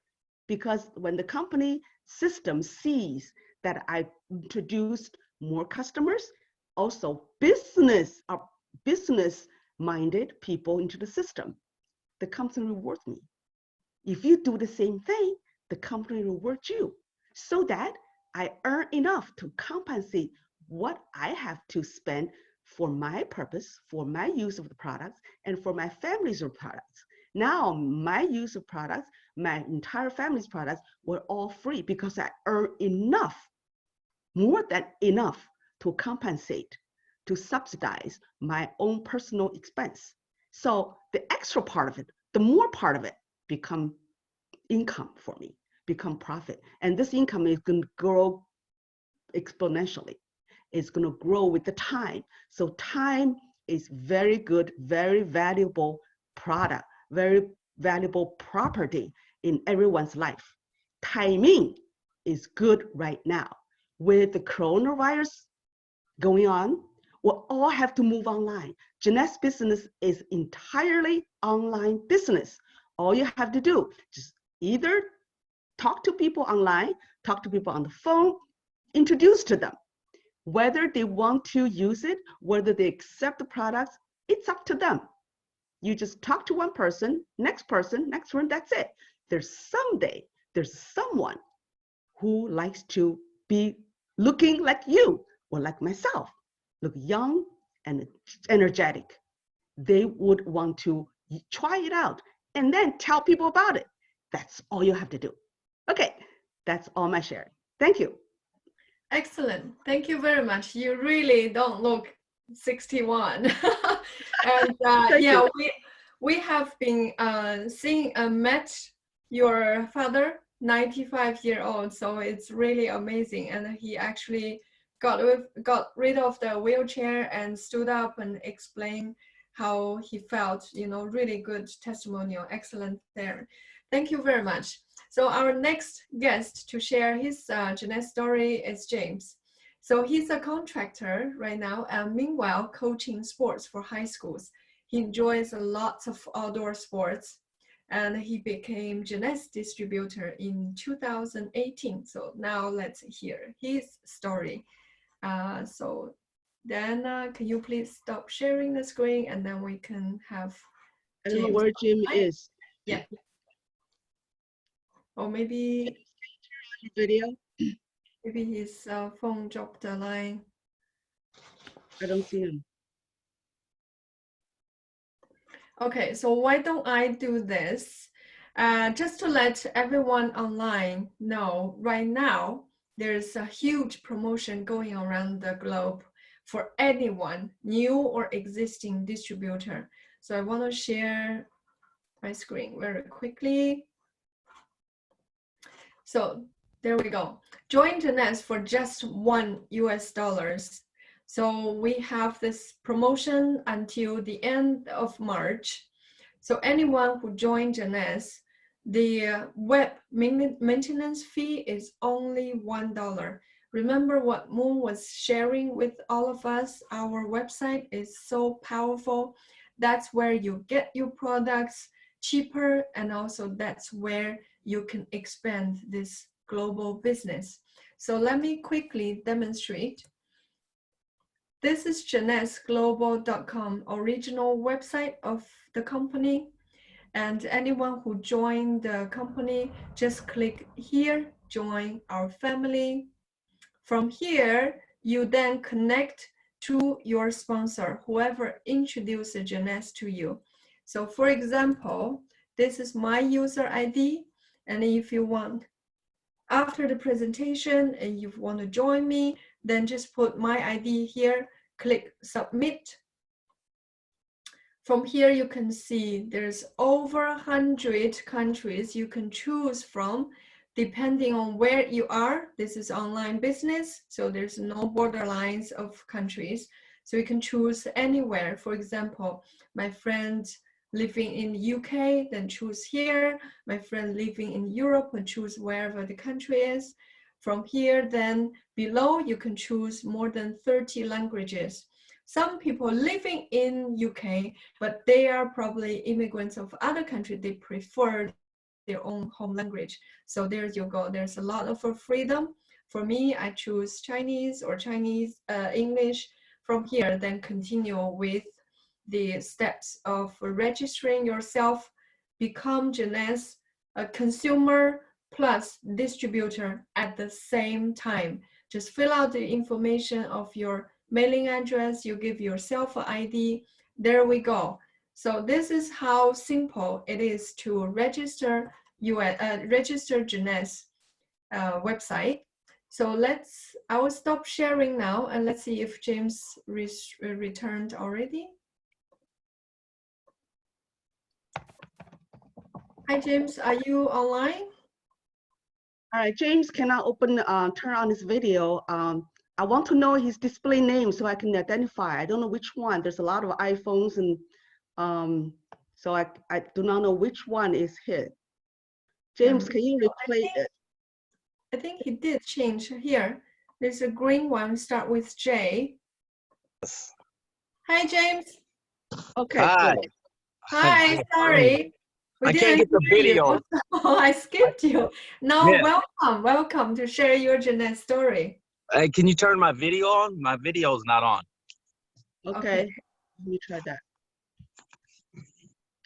because when the company system sees that I introduced more customers, also business-minded people into the system, the company rewards me. If you do the same thing, the company rewards you, so that I earn enough to compensate what I have to spend for my purpose, for my use of the products, and for my family's products. Now, my use of products, my entire family's products were all free because I earn enough, more than enough, to compensate, to subsidize my own personal expense. So the extra part of it, the more part of it, become income for me, become profit. And this income is going to grow exponentially. It's going to grow with the time. So time is very good, very valuable product, very valuable property in everyone's life. Timing is good right now. With the coronavirus going on, we'll all have to move online. Jeunesse business is entirely online business. All you have to do, just either talk to people online, talk to people on the phone, introduce to them. Whether they want to use it, whether they accept the products, it's up to them. You just talk to one person, next one, that's it. There's someone who likes to be looking like you or like myself, look young and energetic. They would want to try it out and then tell people about it. That's all you have to do. Okay, that's all my sharing. Thank you. Excellent. Thank you very much. You really don't look 61. And yeah, we have been met your father, 95-year-old. So it's really amazing. And he actually got rid of the wheelchair and stood up and explained how he felt, really good testimonial. Excellent there. Thank you very much. So our next guest to share his Jeunesse story is James. So he's a contractor right now, and meanwhile coaching sports for high schools. He enjoys a lot of outdoor sports, and he became Jeunesse distributor in 2018. So now let's hear his story. So then can you please stop sharing the screen, and then we can have I don't know where Jim is. Yeah. Or maybe Video. Maybe his phone dropped the line. I don't see him. Okay, so why don't I do this? Just to let everyone online know, right now, there's a huge promotion going around the globe for anyone, new or existing distributor. So I want to share my screen very quickly. So there we go. Join Jeunesse for just $1 US. So we have this promotion until the end of March. So anyone who joined Jeunesse, the web maintenance fee is only $1. Remember what Moon was sharing with all of us? Our website is so powerful. That's where you get your products cheaper, and also that's where you can expand this global business. So let me quickly demonstrate. This is JeunesseGlobal.com, original website of the company. And anyone who joined the company, just click here, join our family. From here, you then connect to your sponsor, whoever introduced Jeunesse to you. So for example, this is my user ID. And if you want, after the presentation and you want to join me, then just put my ID here, click submit. From here, you can see there's over 100 countries you can choose from, depending on where you are. This is online business, so there's no borderlines of countries. So you can choose anywhere. For example, my friend living in the UK, then choose here. My friend living in Europe, and choose wherever the country is. From here, then below, you can choose more than 30 languages. Some people living in UK, but they are probably immigrants of other countries. They prefer their own home language. So there you go. There's a lot of freedom. For me, I choose Chinese or English. From here, then continue with the steps of registering yourself, become Jeunesse, a consumer plus distributor at the same time. Just fill out the information of your mailing address, you give yourself an ID, there we go. So this is how simple it is to register Jeunesse website. So I will stop sharing now and let's see if James returned already. Hi James, are you online? All right, James cannot turn on his video. I want to know his display name so I can identify. I don't know which one. There's a lot of iPhones, and so I do not know which one is his. James, can you replay it? I think he did change here. There's a green one, start with J. Hi, James. Okay. Hi. Good. Hi, sorry. I can't get the video. Oh, I skipped you. Now, Yeah. welcome to share your Jeunesse story. Hey, can you turn my video on? My video is not on. Okay. Let me try that.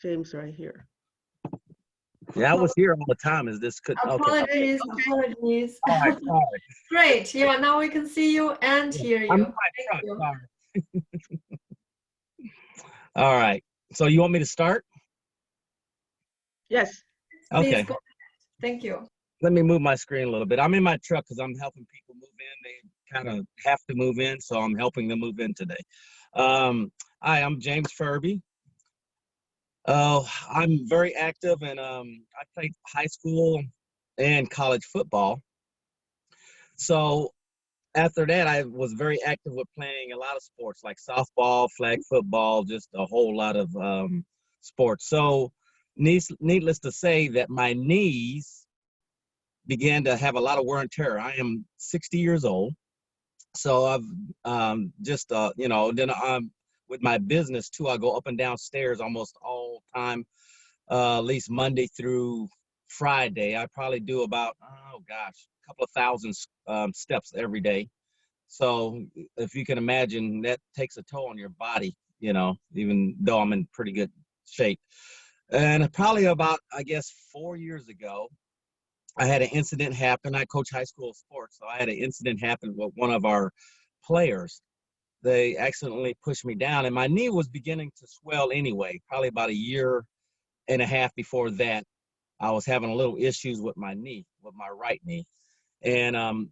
James right here. Yeah, I was here all the time. Is this could Apologies, Okay. apologies. All right, sorry. Great. Yeah, now we can see you and hear I'm you. in my Thank you. truck, sorry. All right. So you want me to start? Yes. Please Okay. go ahead. Thank you. Let me move my screen a little bit. I'm in my truck because I'm helping people move in. They kind of have to move in, so I'm helping them move in today. Hi, I'm James Furby. I'm very active, and I played high school and college football. So after that, I was very active with playing a lot of sports like softball, flag football, just a whole lot of sports. So needless to say that my knees began to have a lot of wear and tear. I am 60 years old. So I've just, you know, then I'm with my business too. I go up and down stairs almost all time, at least Monday through Friday. I probably do about, oh gosh, a couple of thousand steps every day. So if you can imagine, that takes a toll on your body, you know, even though I'm in pretty good shape. And probably about, I guess, 4 years ago, I had an incident happen. I coach high school sports, so I had an incident happen with one of our players. They accidentally pushed me down, and my knee was beginning to swell anyway. Probably about a year and a half before that, I was having a little issues with my knee, with my right knee. And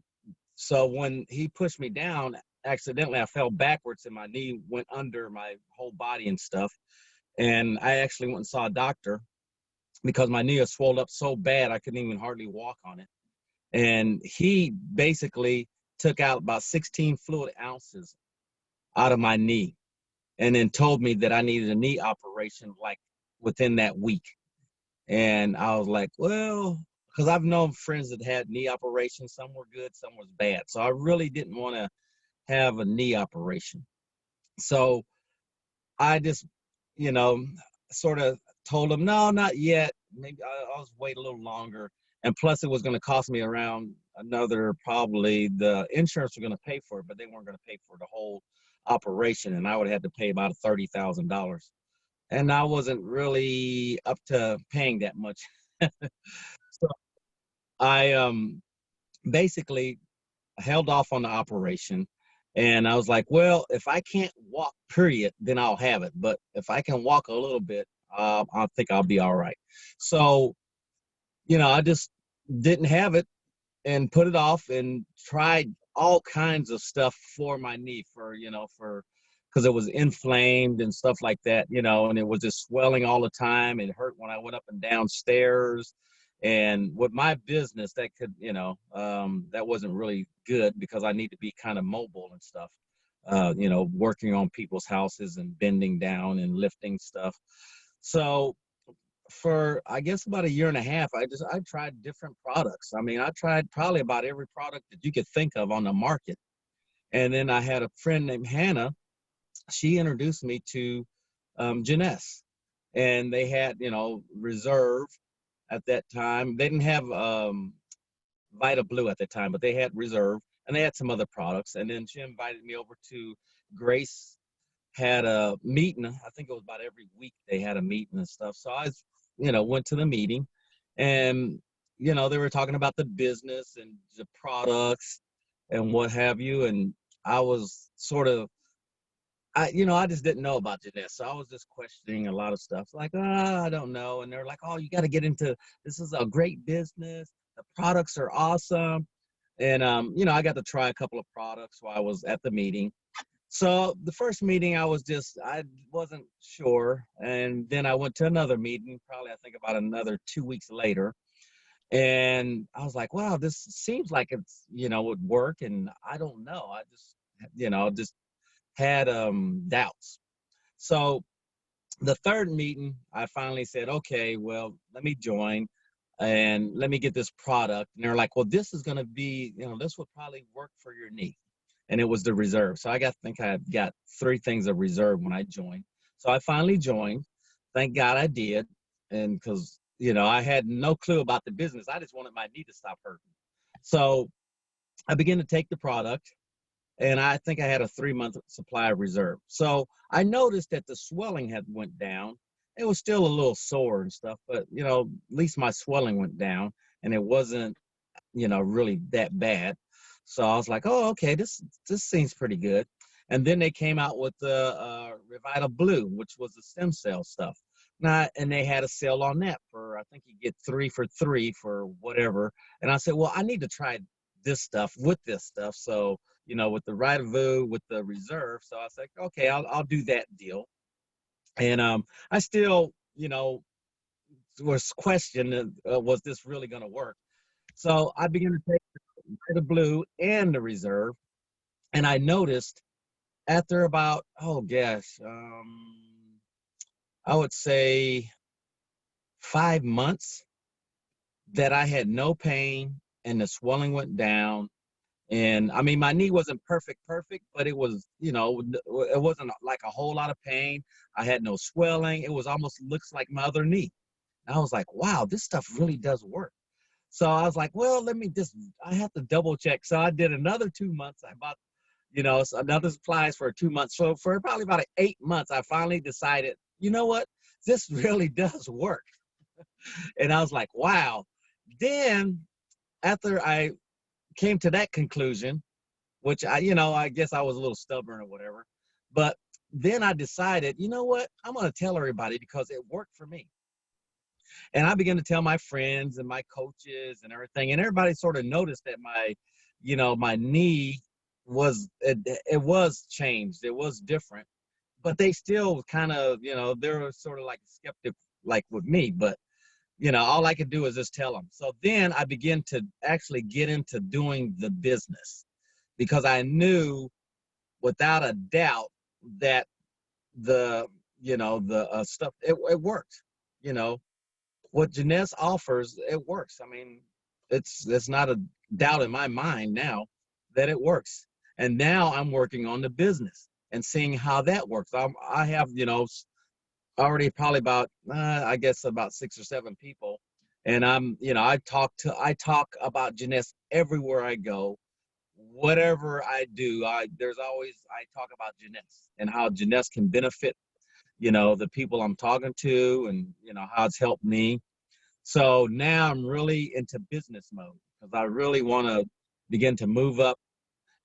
so when he pushed me down, accidentally I fell backwards and my knee went under my whole body and stuff. And I actually went and saw a doctor because my knee was swelled up so bad I couldn't even hardly walk on it. And he basically took out about 16 fluid ounces out of my knee and then told me that I needed a knee operation like within that week. And I was like, well, because I've known friends that had knee operations. Some were good, some was bad. So I really didn't want to have a knee operation. So I just, you know, sort of told him, no, not yet. Maybe I'll just wait a little longer. And plus it was going to cost me around another, probably the insurance were going to pay for it, but they weren't going to pay for the whole operation. And I would have had to pay about $30,000 and I wasn't really up to paying that much. So I basically held off on the operation, and I was like, well, if I can't walk, period, then I'll have it. But if I can walk a little bit, I think I'll be all right. So, I just didn't have it and put it off and tried all kinds of stuff for my knee because it was inflamed and stuff like that, and it was just swelling all the time. It hurt when I went up and down stairs. And with my business, that could, that wasn't really good because I need to be kind of mobile and stuff, working on people's houses and bending down and lifting stuff. So for I guess about a year and a half, I tried different products. I mean, I tried probably about every product that you could think of on the market. And then I had a friend named Hannah. She introduced me to Jeunesse, and they had Reserve at that time. They didn't have Vita Blue at the time, but they had Reserve, and they had some other products. And then she invited me over to Grace. Had a meeting. I think it was about every week they had a meeting and stuff. So I went to the meeting, and they were talking about the business and the products and what have you. And I was sort of, I just didn't know about Jeunesse, so I was just questioning a lot of stuff. Like, I don't know. And they're like, oh, you got to get into this. Is a great business. The products are awesome. And I got to try a couple of products while I was at the meeting. So the first meeting, I wasn't sure. And then I went to another meeting, probably I think about another 2 weeks later. And I was like, wow, this seems like it's, would work. And I don't know. I just had doubts. So the third meeting, I finally said, okay, well, let me join and let me get this product. And they're like, well, this is going to be, this would probably work for your knee. And it was the Reserve. So I think I got 3 things of Reserve when I joined. So I finally joined. Thank God I did. And because, I had no clue about the business. I just wanted my knee to stop hurting. So I began to take the product, and I think I had a 3-month supply of Reserve. So I noticed that the swelling had went down. It was still a little sore and stuff, but, at least my swelling went down, and it wasn't, really that bad. So I was like, oh, okay, this seems pretty good. And then they came out with the Revita Blue, which was the stem cell stuff. And they had a sale on that for, I think you get 3 for 3 for whatever. And I said, well, I need to try this stuff with this stuff. So, with the Revita, with the Reserve. So I was like, okay, I'll do that deal. And I still, was questioning, was this really going to work? So I began to take the Blue and the Reserve, and I noticed after about, oh gosh, I would say 5 months that I had no pain and the swelling went down. And I mean, my knee wasn't perfect, but it was, it wasn't like a whole lot of pain. I had no swelling. It was almost looks like my other knee. And I was like, wow, this stuff really does work. So I was like, well, I have to double check. So I did another 2 months. I bought, another supplies for 2 months. So for probably about 8 months, I finally decided, you know what, this really does work. And I was like, wow. Then after I came to that conclusion, which I guess I was a little stubborn or whatever, but then I decided, you know what, I'm going to tell everybody because it worked for me. And I began to tell my friends and my coaches and everything, and everybody sort of noticed that my knee it was changed. It was different, but they still kind of, they were sort of like skeptic, like with me, but all I could do is just tell them. So then I began to actually get into doing the business because I knew without a doubt that the stuff, it worked. What Jeunesse offers, it works. I mean, it's not a doubt in my mind now that it works. And now I'm working on the business and seeing how that works. I have, already probably about, I guess about 6 or 7 people. And I talk about Jeunesse everywhere I go. Whatever I do, I talk about Jeunesse and how Jeunesse can benefit, you know, the people I'm talking to and, you know, how it's helped me. So now I'm really into business mode because I really want to begin to move up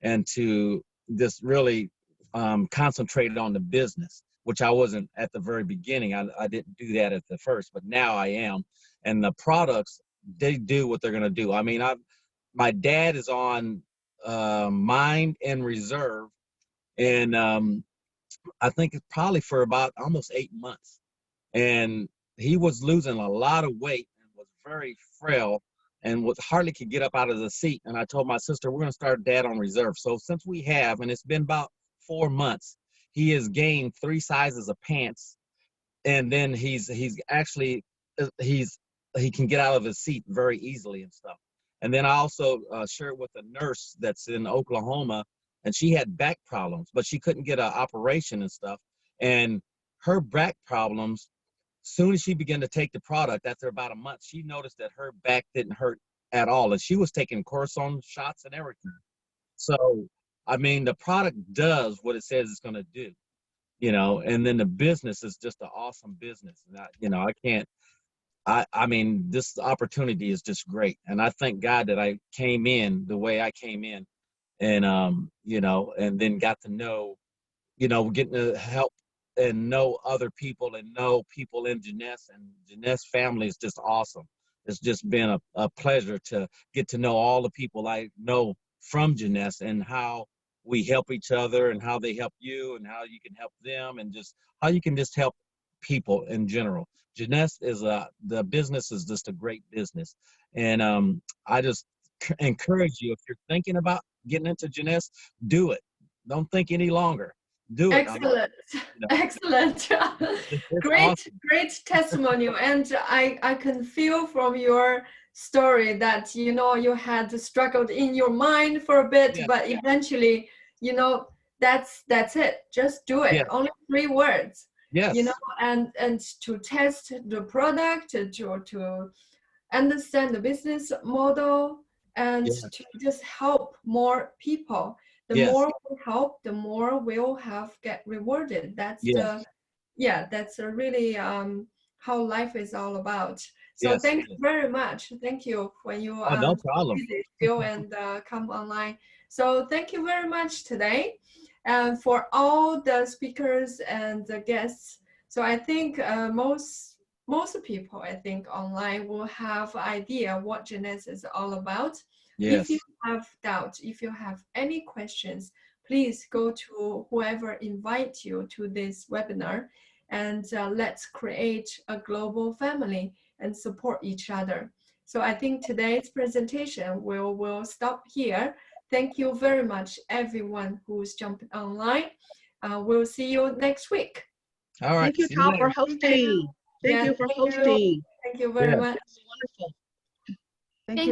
and to just really concentrate on the business, which I wasn't at the very beginning. I didn't do that at the first, but now I am. And the products, they do what they're going to do. I mean, my dad is on Mind and Reserve, and I think it's probably for about almost 8 months. And he was losing a lot of weight and was very frail and was hardly could get up out of the seat. And I told my sister, we're going to start Dad on Reserve. So since we have, and it's been about 4 months, he has gained 3 sizes of pants. And then he's actually, he can get out of his seat very easily and stuff. And then I also shared with a nurse that's in Oklahoma, and she had back problems, but she couldn't get an operation and stuff. And her back problems, soon as she began to take the product, after about a month, she noticed that her back didn't hurt at all. And she was taking cortisone shots and everything. So, I mean, the product does what it says it's going to do, you know, and then the business is just an awesome business. And you know, I mean, this opportunity is just great. And I thank God that I came in the way I came in and, you know, and then got to know, you know, getting to help and know other people and know people in Jeunesse, and Jeunesse family is just awesome. It's just been a pleasure to get to know all the people I know from Jeunesse and how we help each other and how they help you and how you can help them and just how you can just help people in general. Jeunesse is the business is just a great business. And I just encourage you, if you're thinking about getting into Jeunesse, do it. Don't think any longer. Do it. Excellent. You know, Excellent. it's Great, awesome. great testimonial. And I can feel from your story that, you know, you had struggled in your mind for a bit, Yeah. but eventually, you know, that's it. Just do it. Yeah. Only 3 words. Yes. You know, and to test the product, to understand the business model, and Yeah. to just help more people. The Yes. more we help, the more we'll get rewarded. That's Yes. that's a really how life is all about. So Yes. thank you very much. Thank you when you Oh, no problem. busy still and come online. So thank you very much today, and for all the speakers and the guests. So I think most people, I think, online will have idea what Jeunesse is all about. If Yes. you have doubt, if you have any questions, please go to whoever invite you to this webinar, and let's create a global family and support each other. So I think today's presentation will stop here. Thank you very much, everyone who's jumped online. We'll see you next week. All right. Thank you, See you Tal, later. for hosting. Thank Yeah, you for thank you. hosting. Thank you very Yeah. much. It's wonderful. Thank you.